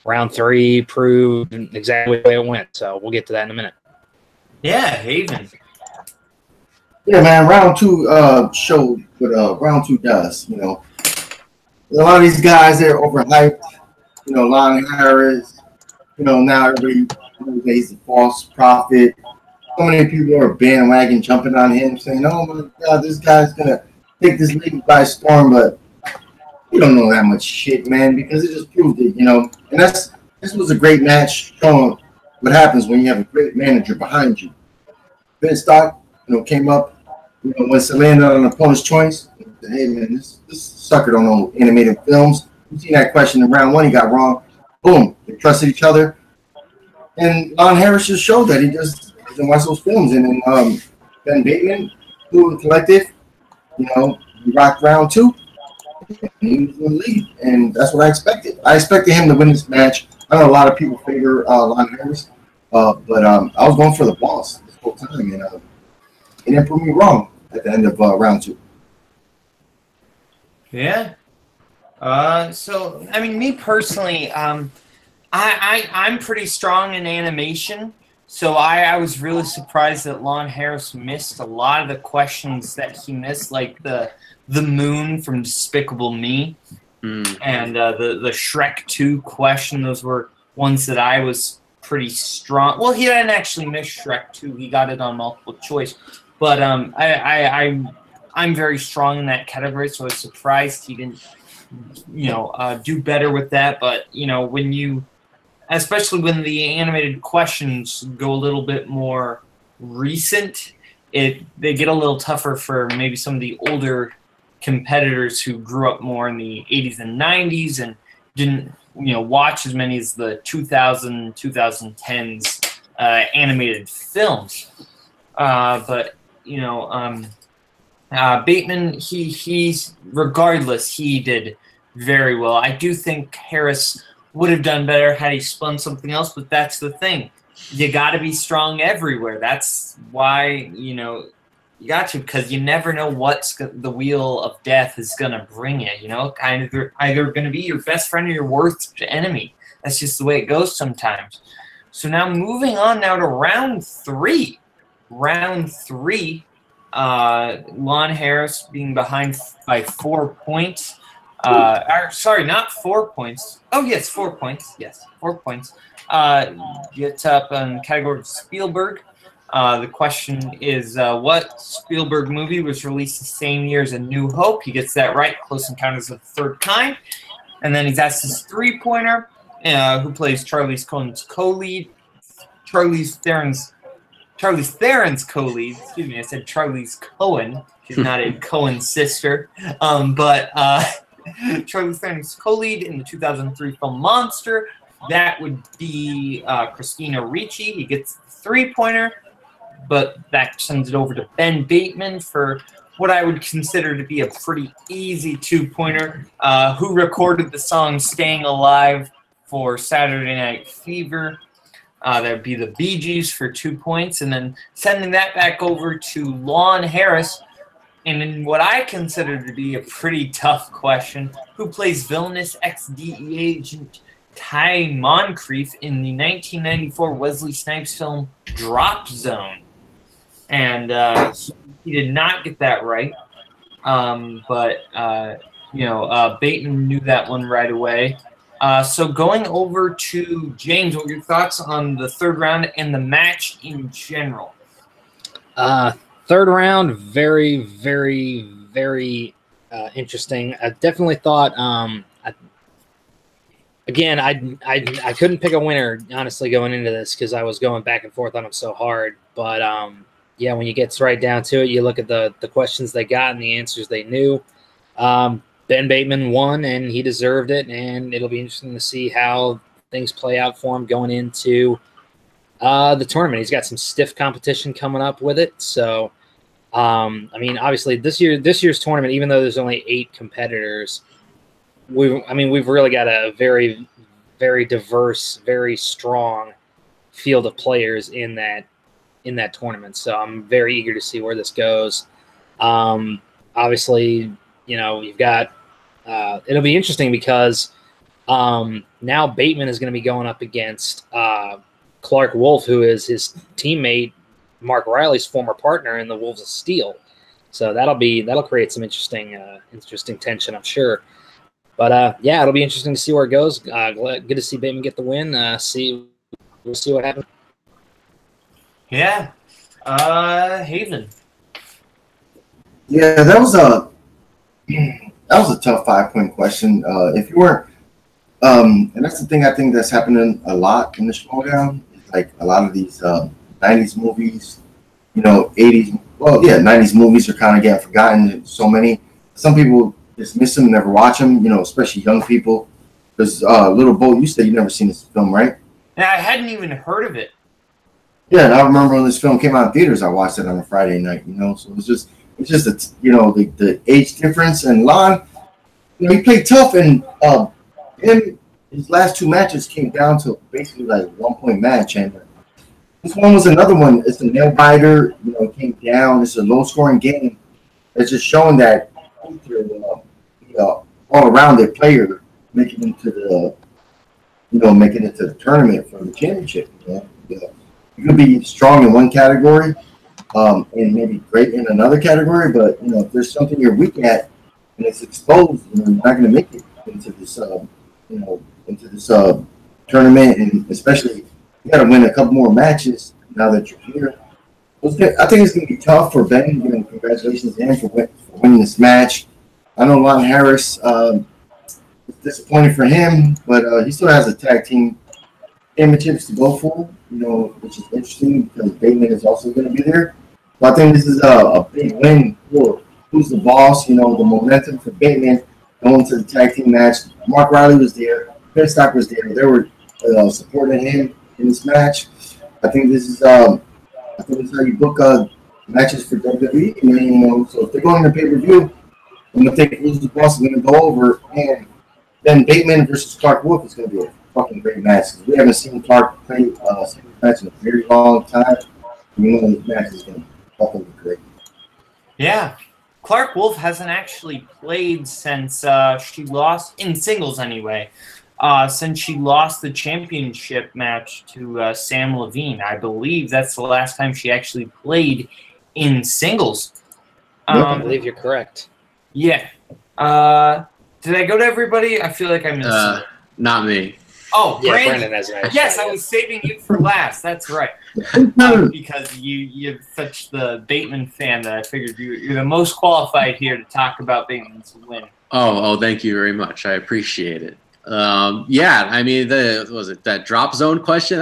S3: round 3 proved exactly the way it went. So we'll get to that in a minute.
S1: Yeah, Haven.
S2: Yeah, man, round 2 showed what round 2 does. A lot of these guys, they're overhyped. Lon Harris, now everybody knows he's a false prophet. So many people are bandwagon jumping on him, saying, oh my God, this guy's going to take this league by storm. But you don't know that much shit, man, because it just proved it, And this was a great match showing what happens when you have a great manager behind you. Ben Stock, came up, when it landed on an opponent's choice. Hey, man, this sucker don't know animated films. You seen that question in round 1, he got wrong. Boom, they trusted each other. And Lon Harris just showed that he just doesn't watch those films. And then Ben Bateman, cool and collective, he rocked round 2. And he was in the lead, and that's what I expected. I expected him to win this match. I know a lot of people favor Lon Harris, but I was going for the boss this whole time, and it didn't prove me wrong at the end of round 2.
S1: Yeah. So I mean, me personally, I'm pretty strong in animation, so I was really surprised that Lon Harris missed a lot of the questions that he missed, like the moon from Despicable Me, and the Shrek 2 question. Those were ones that I was pretty strong. Well, he didn't actually miss Shrek 2; he got it on multiple choice. But I'm very strong in that category, so I was surprised he didn't, do better with that. But especially when the animated questions go a little bit more recent, they get a little tougher for maybe some of the older competitors who grew up more in the 80s and 90s and didn't watch as many as the 2010s animated films. Bateman, he's regardless, he did very well. I do think Harris would have done better had he spun something else, but that's the thing. You got to be strong everywhere. That's why, You got to, because you never know what's the wheel of death is going to bring you, you know? Kind of either going to be your best friend or your worst enemy. That's just the way it goes sometimes. So now moving on now to round 3. Round 3, Lon Harris being behind by 4 points. Sorry, not 4 points. Oh, yes, 4 points. Yes, 4 points. Gets up on category of Spielberg. The question is, what Spielberg movie was released the same year as A New Hope? He gets that right. Close Encounters of the Third Kind. And then he's asked his 3-pointer, who plays Charlize Theron's co-lead. Charlize Theron's co-lead. Excuse me, I said Charlize Cohen. She's not a Cohen sister. But Charlize Theron's co-lead in the 2003 film Monster. That would be Christina Ricci. He gets the 3-pointer. But that sends it over to Ben Bateman for what I would consider to be a pretty easy 2-pointer, who recorded the song Staying Alive for Saturday Night Fever. That would be the Bee Gees for 2 points. And then sending that back over to Lon Harris, and in what I consider to be a pretty tough question, who plays villainous ex-DEA agent Ty Moncrief in the 1994 Wesley Snipes film Drop Zone. And he did not get that right. Bateman knew that one right away. So going over to James, what are your thoughts on the 3rd round and the match in general?
S3: 3rd round, very, very, very interesting. I definitely thought, I couldn't pick a winner, honestly, going into this because I was going back and forth on them so hard. But, yeah, when you get right down to it, you look at the questions they got and the answers they knew. Ben Bateman won, and he deserved it, and it'll be interesting to see how things play out for him going into the tournament. He's got some stiff competition coming up with it. So, obviously this year's tournament, even though there's only 8 competitors, we've really got a very, very diverse, very strong field of players in that tournament. So I'm very eager to see where this goes. Obviously, you've got it'll be interesting because now Bateman is going to be going up against Clark Wolf, who is his teammate Mark Riley's former partner in the Wolves of Steel. So that'll create some interesting tension, I'm sure. But yeah, it'll be interesting to see where it goes. Good to see Bateman get the win. We'll see what happens.
S1: Yeah. Haven.
S2: Yeah, that was a tough 5-point question. If you weren't, and that's the thing I think that's happening a lot in the Schmoedown. Like a lot of these 90s movies, 80s. Well, yeah, 90s movies are kind of getting forgotten. So many. Some people dismiss them, never watch them. Especially young people. Because Little Boat, you said you never seen this film, right?
S1: Yeah, I hadn't even heard of it.
S2: Yeah, and I remember when this film came out in theaters, I watched it on a Friday night. So it's just the age difference. And Lon, he played tough, and his last 2 matches came down to basically like 1-point match. And this one was another one. It's a nail biter. It came down. It's a low scoring game. It's just showing that all around the player making it to the tournament for the championship. You could be strong in one category, and maybe great in another category. But if there's something you're weak at and it's exposed, you're not going to make it into this tournament. And especially you got to win a couple more matches now that you're here. I think it's going to be tough for Ben. Congratulations to him for winning this match. I know Lon Harris. It's disappointing for him, but he still has a tag team championships to go for, which is interesting because Bateman is also going to be there. So I think this is a big win for who's the boss, the momentum for Bateman going to the tag team match. Mark Riley was there. Pinstock was there. They were supporting him in this match. I think this is how you book matches for WWE. And, so if they're going to pay-per-view, I'm going to think who's the boss is going to go over. And then Bateman versus Clark Wolf is going to be a fucking great match. We haven't seen Clark play a match in a very long time. This match is going to fucking be great.
S1: Yeah. Clark Wolf hasn't actually played since she lost, in singles anyway, since she lost the championship match to Sam Levine. I believe that's the last time she actually played in singles.
S3: I believe you're correct.
S1: Yeah. Did I go to everybody? I feel like I missed
S4: Not me.
S1: Oh,
S3: Yeah,
S1: Brandon.
S3: Brandon has an
S1: Yes, I was saving you for last. That's right. Because you're such the Bateman fan that I figured you're the most qualified here to talk about Bateman's win.
S4: Oh, thank you very much. I appreciate it. Yeah, I mean, that drop zone question?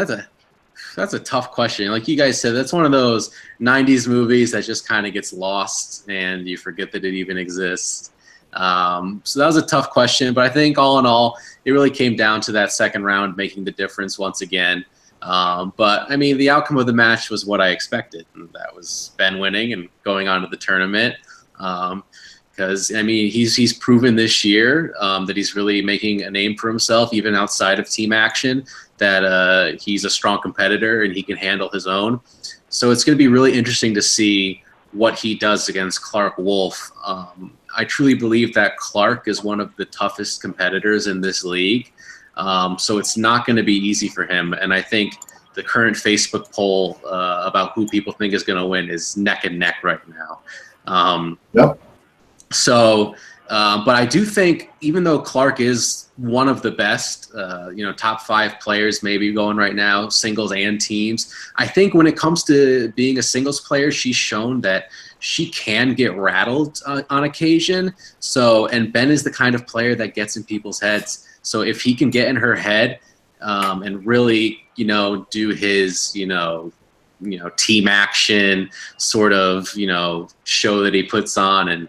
S4: That's a tough question. Like you guys said, that's one of those 90s movies that just kind of gets lost and you forget that it even exists. So that was a tough question, but I think all in all, it really came down to that second round making the difference once again. But I mean, the outcome of the match was what I expected. And that was Ben winning and going on to the tournament. Because I mean, he's proven this year that he's really making a name for himself, even outside of team action. That he's a strong competitor and he can handle his own. So it's going to be really interesting to see what he does against Clark Wolf. I truly believe that Clark is one of the toughest competitors in this league. So it's not going to be easy for him. And I think the current Facebook poll about who people think is going to win is neck and neck right now.
S2: Yep.
S4: So, but I do think even though Clark is one of the best, top 5 players maybe going right now, singles and teams, I think when it comes to being a singles player, she's shown that she can get rattled on occasion. So, and Ben is the kind of player that gets in people's heads. So if he can get in her head and really, do his, team action sort of, show that he puts on, and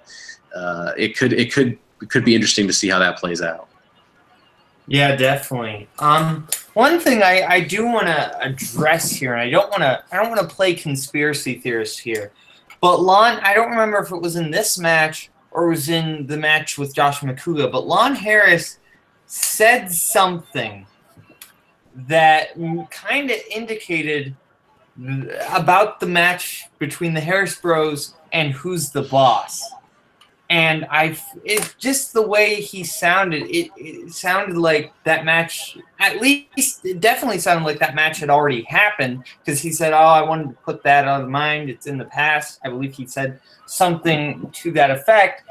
S4: it could be interesting to see how that plays out.
S1: Yeah, definitely. One thing I do want to address here, and I don't want to play conspiracy theorist here, but Lon, I don't remember if it was in this match or it was in the match with Josh McCouga, but Lon Harris said something that kind of indicated about the match between the Harris Bros and who's the boss. And it just the way he sounded, it sounded like that match, at least it definitely sounded like that match had already happened, because he said, I wanted to put that out of mind. It's in the past. I believe he said something to that effect.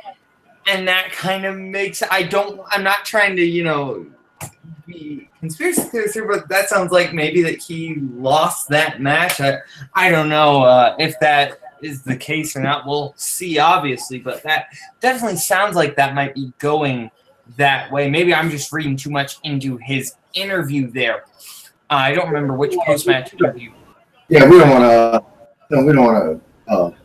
S1: And that kind of makes, I'm not trying to, be conspiracy theorist here, but that sounds like maybe that he lost that match. I don't know if that is the case or not. We'll see, obviously, but that definitely sounds like that might be going that way. Maybe I'm just reading too much into his interview there. I don't remember which post-match interview.
S2: Yeah, we don't want to,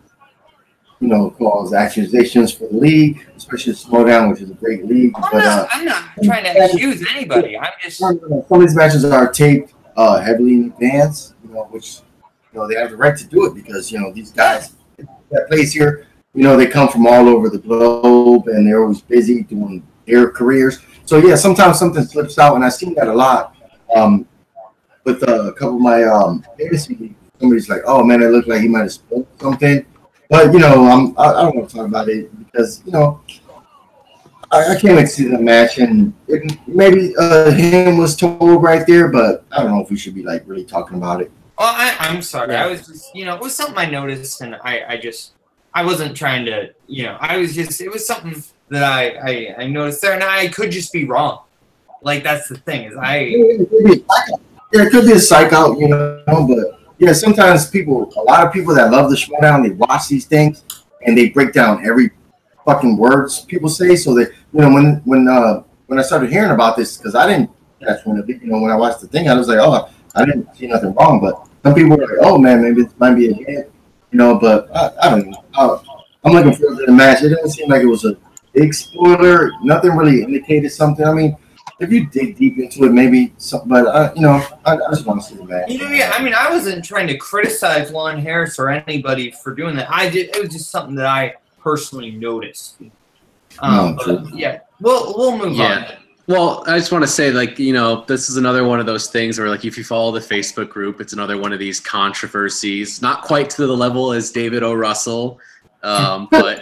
S2: cause accusations for the league, especially Schmoedown, which is a great league.
S1: I'm not trying to accuse anybody. I'm just
S2: some of these matches are taped heavily in advance, which. They have the right to do it because, these guys that plays here, they come from all over the globe and they're always busy doing their careers. So, yeah, sometimes something slips out, and I've seen that a lot with a couple of my fantasy. Somebody's like, oh, man, it looked like he might have spoke something. But, I don't want to talk about it because, I can't wait to see the match, and maybe him was told right there, but I don't know if we should be, really talking about it.
S1: Well, I'm sorry. I was just, it was something I noticed, and I wasn't trying to, it was something that I noticed there, and I could just be wrong. Like, that's the thing, is
S2: it could be a psych out, but, yeah, sometimes a lot of people that love the Schmoedown, they watch these things, and they break down every fucking words people say, so that, when I started hearing about this, because I didn't catch one of it, when I watched the thing, I was like, oh, I didn't see nothing wrong, but some people are like, oh, man, maybe it might be a hit, but I don't know. I'm looking forward to the match. It didn't seem like it was a big spoiler. Nothing really indicated something. I mean, if you dig deep into it, maybe something, but, I just want to see the match.
S1: Yeah, I mean, I wasn't trying to criticize Lon Harris or anybody for doing that. It was just something that I personally noticed. Yeah, we'll move on.
S4: Well, I just want to say, this is another one of those things where, if you follow the Facebook group, it's another one of these controversies, not quite to the level as David O. Russell, But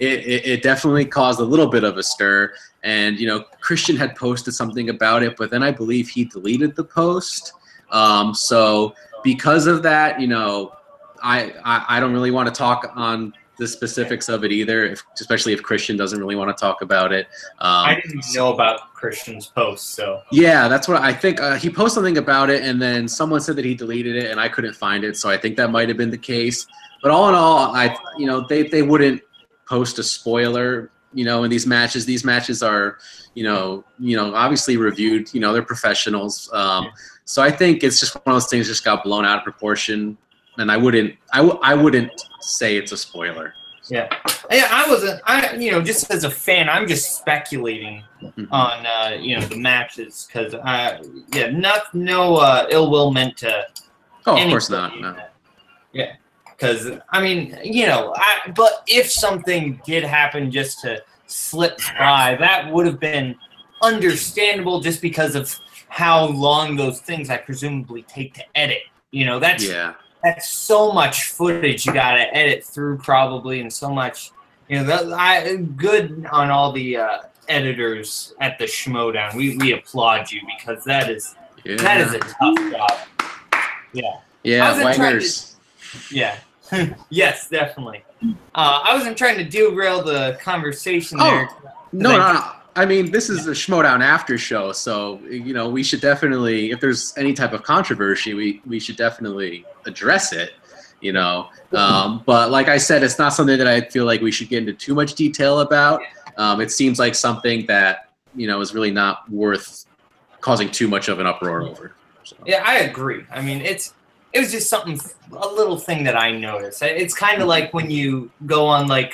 S4: it definitely caused a little bit of a stir. And, you know, Christian had posted something about it, but then I believe he deleted the post. So because of that, you know, I don't really want to talk on the specifics of it either, especially if Christian doesn't really want to talk about it.
S1: I didn't know about Christian's post, so.
S4: Yeah, that's what I think. He posted something about it, and then someone said that he deleted it, and I couldn't find it, so I think that might have been the case. But all in all, you know, they wouldn't post a spoiler, you know, in these matches. These matches are, you know, obviously reviewed. You know, they're professionals. So I think it's just one of those things just got blown out of proportion, and I wouldn't say it's a spoiler.
S1: Yeah, I wasn't. You know, just as a fan, I'm just speculating on you know, the matches because yeah, no ill will meant to.
S4: Oh, of course not. No.
S1: Yeah, because I mean, you know, but if something did happen just to slip by, that would have been understandable just because of how long those things I presumably take to edit. You know, that's so much footage you got to edit through probably, and so much, you know, good on all the editors at the Schmoedown. We applaud you because that is a tough job. Yeah.
S4: Yeah, Wagner's.
S1: Yeah. Yes, definitely. I wasn't trying to derail the conversation there.
S4: No. I mean, this is a Schmoedown after show, so, you know, we should definitely, if there's any type of controversy, we should definitely address it, you know. But like I said, it's not something that I feel like we should get into too much detail about. It seems like something that, you know, is really not worth causing too much of an uproar over. So.
S1: Yeah, I agree. I mean, it was just something, a little thing that I noticed. It's kind of like when you go on like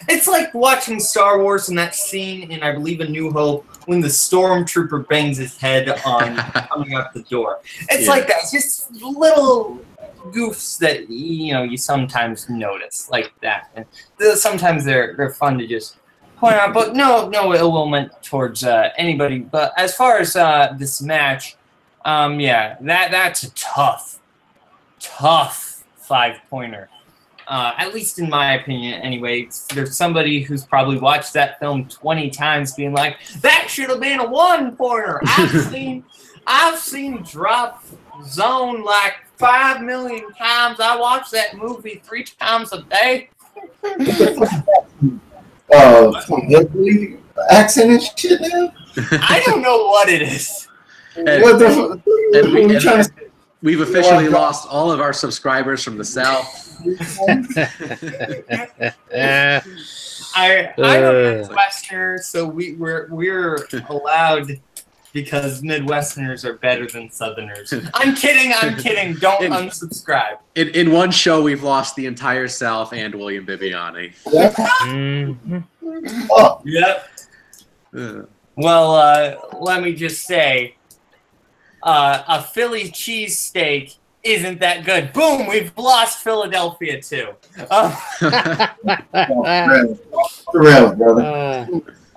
S1: it's like watching Star Wars and that scene in, I believe, A New Hope when the stormtrooper bangs his head on coming out the door. It's like that. It's just little goofs that, you know, you sometimes notice like that. And sometimes they're fun to just point out, but no ill will meant towards anybody. But as far as this match, yeah, that's a tough 5-pointer. At least in my opinion, anyway. There's somebody who's probably watched that film 20 times being like, that should have been a 1-pointer. I've seen Drop Zone like 5 million times. I watch that movie 3 times a day.
S2: Some Hillbilly accent and shit now?
S1: I don't know what it is.
S4: We've officially lost all of our subscribers from the South.
S1: I'm a Midwesterner, so we're allowed because Midwesterners are better than Southerners. I'm kidding. Don't unsubscribe.
S4: In one show, we've lost the entire South and William Bibiani.
S1: Yep. Well, let me just say, a Philly cheesesteak isn't that good. Boom, we've lost Philadelphia too.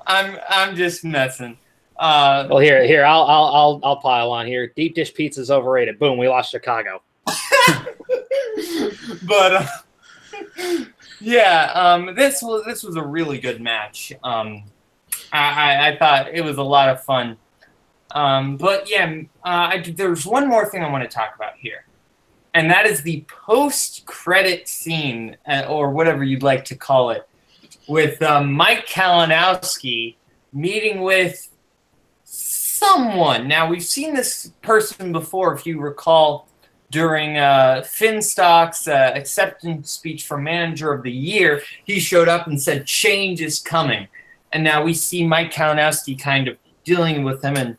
S1: I'm just messing.
S3: Well, here, I'll pile on here. Deep dish pizza's overrated. Boom, we lost Chicago.
S1: But yeah, this was a really good match. I thought it was a lot of fun. But yeah, there's one more thing I want to talk about here, and that is the post-credit scene, or whatever you'd like to call it, with Mike Kalinowski meeting with someone. Now, we've seen this person before, if you recall, during Finstock's acceptance speech for Manager of the Year. He showed up and said, change is coming. And now we see Mike Kalinowski kind of dealing with him, and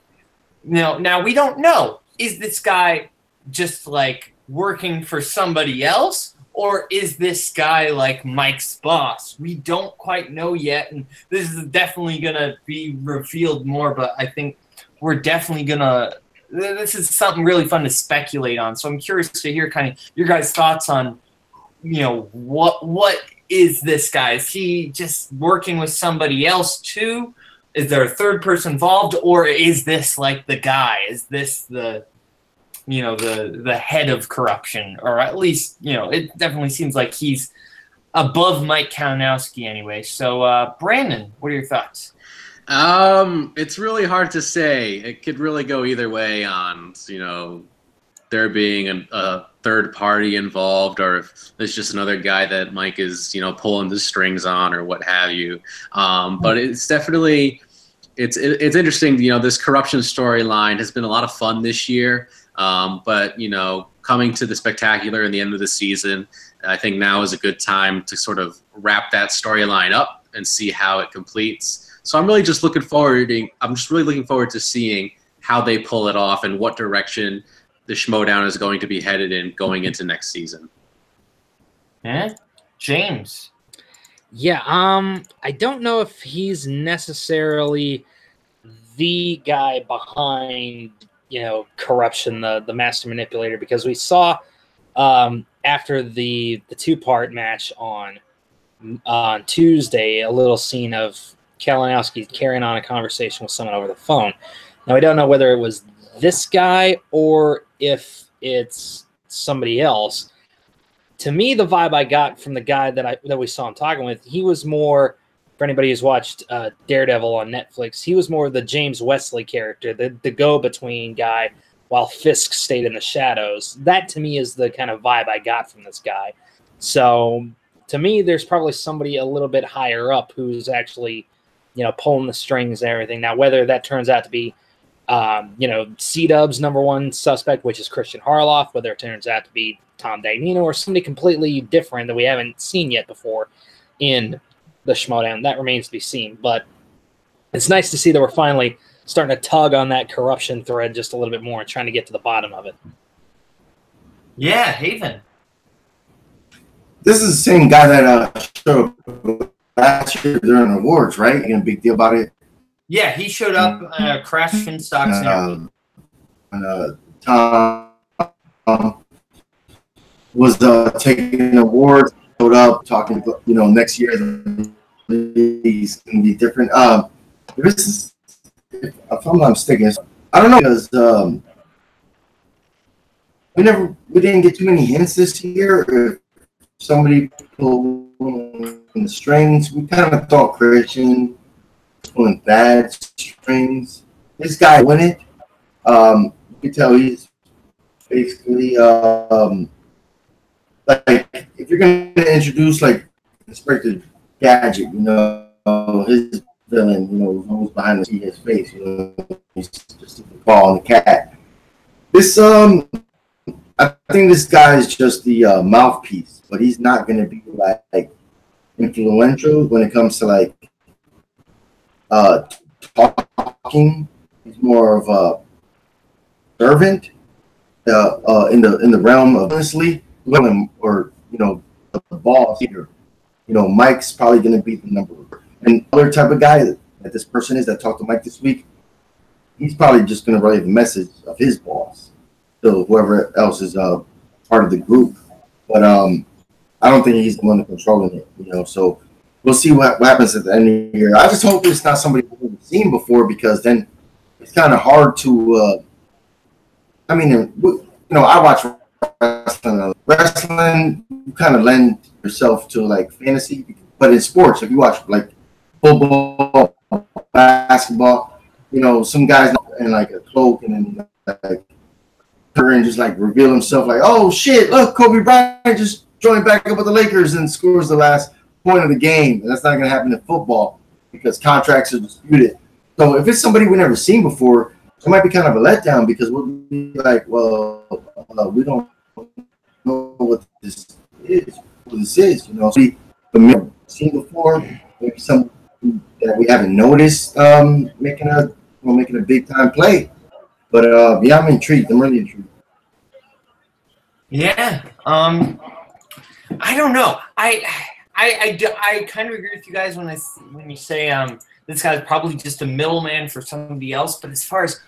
S1: now we don't know. Is this guy just like working for somebody else, or is this guy like Mike's boss? We don't quite know yet, and this is definitely gonna be revealed more. But I think we're definitely gonna. This is something really fun to speculate on. So I'm curious to hear kind of your guys' thoughts on, what is this guy? Is he just working with somebody else too? Is there a third person involved, or is this like the guy? Is this the head of corruption, or at least it definitely seems like he's above Mike Kalinowski anyway. So, Brandon, what are your thoughts?
S4: It's really hard to say. It could really go either way on, there being a third party involved, or if there's just another guy that Mike is, pulling the strings on, or what have you. But it's definitely, it's interesting. This corruption storyline has been a lot of fun this year. But coming to the spectacular and the end of the season, I think now is a good time to sort of wrap that storyline up and see how it completes. So I'm really just looking forward. I'm just really looking forward to seeing how they pull it off and what direction the Schmoedown is going to be headed in going into next season.
S1: Yeah, James.
S3: Yeah, I don't know if he's necessarily the guy behind, corruption, the master manipulator, because we saw after the two-part match on Tuesday a little scene of Kalinowski carrying on a conversation with someone over the phone. Now, we don't know whether it was this guy or if it's somebody else. To me, the vibe I got from the guy that we saw him talking with, he was more, for anybody who's watched Daredevil on Netflix, he was more the James Wesley character, the go-between guy, while Fisk stayed in the shadows. That, to me, is the kind of vibe I got from this guy. So, to me, there's probably somebody a little bit higher up who's actually, pulling the strings and everything. Now, whether that turns out to be, C-Dub's number one suspect, which is Christian Harloff, whether it turns out to be Tom Dagnino or somebody completely different that we haven't seen yet before in the Schmoedown, that remains to be seen. But it's nice to see that we're finally starting to tug on that corruption thread just a little bit more and trying to get to the bottom of it.
S1: Yeah, Haven.
S2: This is the same guy that showed up last year during awards, right? You gonna big deal about it?
S1: Yeah, he showed up Crash Finstock's interview.
S2: Tom was taking awards, showed up, talking, next year he's going to be different. If I'm not mistaken, I don't know, because we didn't get too many hints this year. If somebody pulled in the strings, we kind of thought Christian pulling bad strings. This guy won it. You can tell he's basically like, if you're going to introduce like Inspector Gadget, his villain, who's behind the his face, he's just the ball and the cat. This I think this guy is just the mouthpiece, but he's not going to be like influential when it comes to like talking. He's more of a servant in the realm of, honestly, or the boss here. Mike's probably going to be the number one. And other type of guy that this person is that talked to Mike this week, he's probably just going to relay the message of his boss to whoever else is part of the group. But I don't think he's the one controlling it. So we'll see what happens at the end of the year. I just hope it's not somebody we've seen before, because then it's kind of hard to. I watch wrestling. Wrestling, you kind of lend yourself to like fantasy, but in sports, if you watch like football, basketball, some guys in like a cloak and then like and just like reveal himself like, oh shit, look, Kobe Bryant just joined back up with the Lakers and scores the last point of the game. And that's not going to happen in football because contracts are disputed. So if it's somebody we've never seen before, it might be kind of a letdown, because we'll be like, well, we don't know what this is. We've seen before, maybe some that we haven't noticed making a big time play. But I'm intrigued. I'm really intrigued.
S1: Yeah. I don't know. I kind of agree with you guys when you say this guy's probably just a middleman for somebody else. But as far as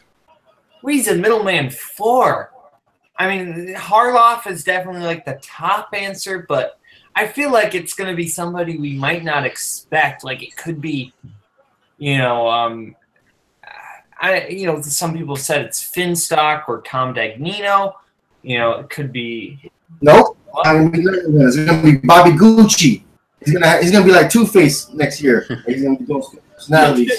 S1: what he's a middleman for, I mean, Harloff is definitely like the top answer, but I feel like it's going to be somebody we might not expect. Like it could be, some people said it's Finstock or Tom Dagnino. It could be.
S2: Nope. It's going to be Bobby Gucci. He's gonna be like Two-Face next year. He's gonna be doing personalities.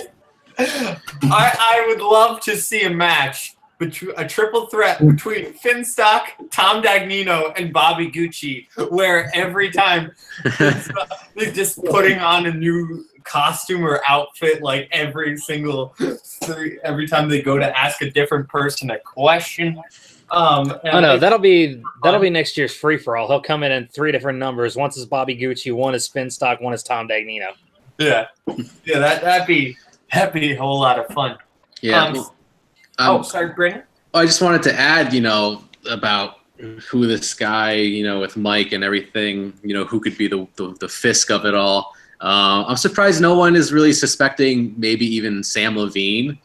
S1: I would love to see a match between a triple threat between Finstock, Tom Dagnino, and Bobby Gucci, where every time they're just putting on a new costume or outfit, like every time they go to ask a different person a question.
S3: No, that'll be next year's free for all. He'll come in 3 different numbers. Once is Bobby Gucci, one is Finstock, one is Tom Dagnino.
S1: Yeah, that'd be a whole lot of fun.
S4: Yeah.
S1: Sorry, Brandon.
S4: I just wanted to add, about who this guy, with Mike and everything, who could be the Fisk of it all. I'm surprised no one is really suspecting maybe even Sam Levine.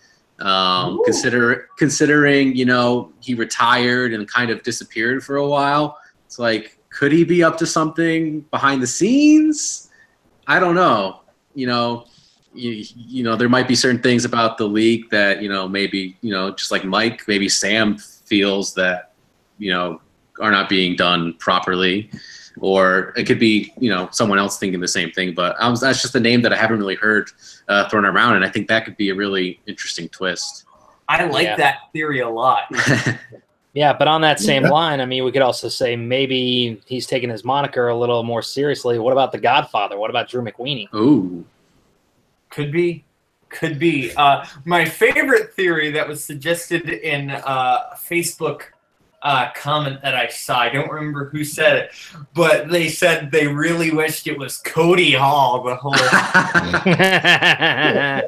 S4: Considering, he retired and kind of disappeared for a while. It's like, could he be up to something behind the scenes? I don't know. There might be certain things about the league that, maybe, just like Mike, maybe Sam feels that, are not being done properly. Or it could be, someone else thinking the same thing. But that's just a name that I haven't really heard thrown around, and I think that could be a really interesting twist.
S1: I like that theory a lot.
S3: Yeah, but on that same line, I mean, we could also say maybe he's taking his moniker a little more seriously. What about The Godfather? What about Drew McWeeny?
S4: Ooh.
S1: Could be. My favorite theory that was suggested in Facebook comment that I saw, I don't remember who said it, but they said they really wished it was Cody Hall the whole time.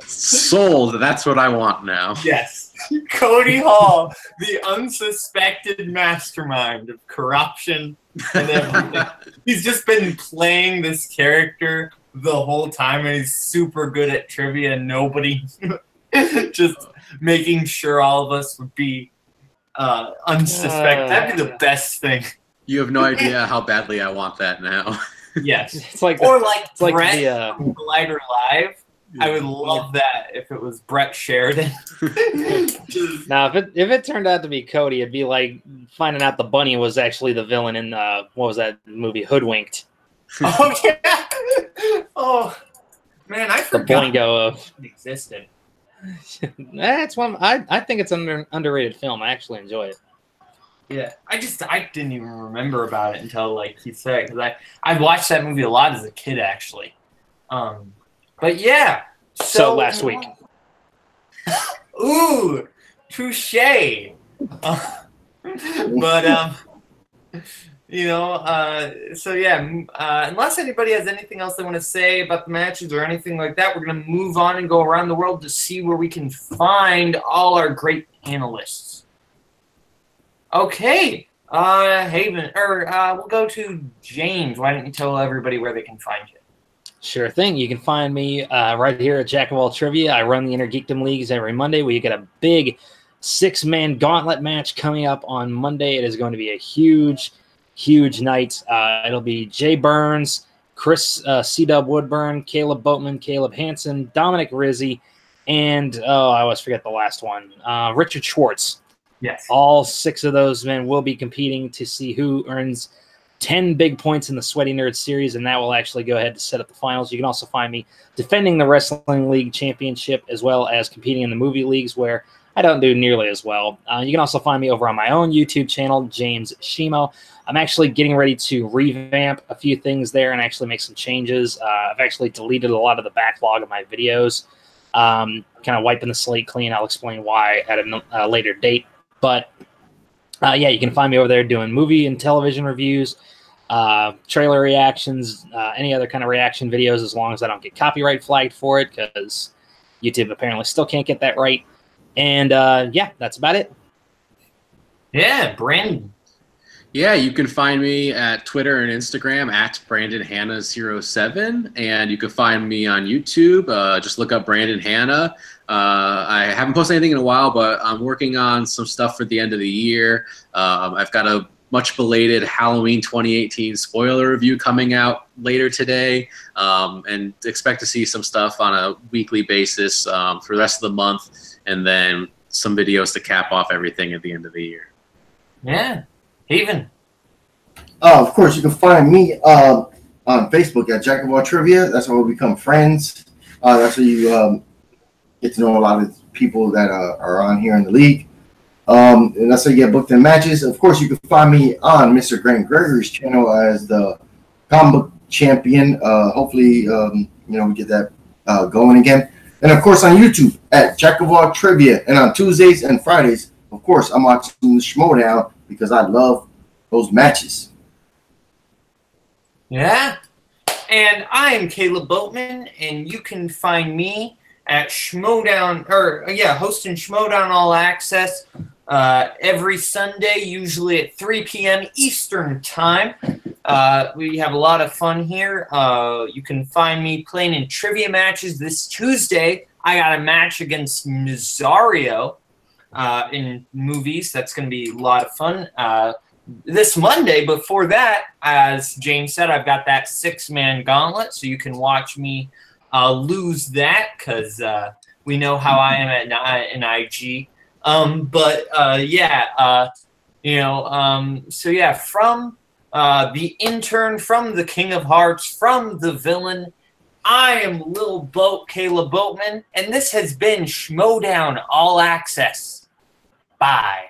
S4: Sold. That's what I want now.
S1: Yes. Cody Hall, the unsuspected mastermind of corruption and everything. He's just been playing this character the whole time, and he's super good at trivia, and nobody just making sure all of us would be unsuspected. That'd be the best thing.
S4: You have no idea how badly I want that now.
S1: Yes.
S3: It's like
S1: Brett
S3: the
S1: Collider Live. I would love that if it was Brett Sheridan.
S3: Now, if it turned out to be Cody, it'd be like finding out the bunny was actually the villain in what was that movie, Hoodwinked?
S1: Oh yeah. Oh man, I forgot
S3: the Boingo of
S1: it existed.
S3: That's one. I think it's an underrated film. I actually enjoy it.
S1: Yeah, I didn't even remember about it until like he said, because I watched that movie a lot as a kid actually. But yeah.
S3: So last week.
S1: Ooh, touche. But so yeah. Unless anybody has anything else they want to say about the matches or anything like that, we're gonna move on and go around the world to see where we can find all our great panelists. Okay, Haven, we'll go to James. Why don't you tell everybody where they can find you?
S3: Sure thing. You can find me right here at Jack of All Trivia. I run the Inner Geekdom Leagues every Monday, where you get a big 6-man gauntlet match coming up on Monday. It is going to be a huge night. It'll be Jay Burns, Chris C-Dub Woodburn, Caleb Boatman, Caleb Hansen, Dominic Rizzi, and I always forget the last one, Richard Schwartz.
S1: Yes.
S3: All 6 of those men will be competing to see who earns 10 big points in the Sweaty Nerd Series, and that will actually go ahead to set up the finals. You can also find me defending the Wrestling League Championship, as well as competing in the movie leagues, where I don't do nearly as well. You can also find me over on my own YouTube channel, James Schmo. I'm actually getting ready to revamp a few things there and actually make some changes. I've actually deleted a lot of the backlog of my videos, kind of wiping the slate clean. I'll explain why at a later date. But yeah, you can find me over there doing movie and television reviews, trailer reactions, any other kind of reaction videos, as long as I don't get copyright flagged for it, because YouTube apparently still can't get that right. And yeah, that's about it.
S1: Yeah, Brandon.
S4: Yeah, you can find me at Twitter and Instagram at BrandonHannah07, and you can find me on YouTube. Just look up Brandon Hannah. I haven't posted anything in a while, but I'm working on some stuff for the end of the year. I've got a much belated Halloween 2018 spoiler review coming out later today, and expect to see some stuff on a weekly basis for the rest of the month, and then some videos to cap off everything at the end of the year.
S1: Yeah. Haven.
S2: Of course, you can find me on Facebook at Jack of All Trivia. That's how we become friends. That's how you get to know a lot of people that are on here in the league. And that's how you get booked in matches. Of course, you can find me on Mr. Grant Gregory's channel as the comic book champion. Hopefully, we get that going again. And of course, on YouTube at Jack of All Trivia. And on Tuesdays and Fridays, of course, I'm watching the Schmoedown because I love those matches.
S1: Yeah. And I am Caleb Boatman, and you can find me at Schmoedown, hosting Schmoedown All Access every Sunday, usually at 3 p.m. Eastern Time. We have a lot of fun here. You can find me playing in trivia matches. This Tuesday, I got a match against Nazario in movies. That's going to be a lot of fun. This Monday, before that, as James said, I've got that 6-man gauntlet, so you can watch me lose that because we know how I am at an IG. From the intern, from the King of Hearts, from the villain, I am Lil Boat, Caleb Boatman, and this has been Schmoedown All Access. Bye.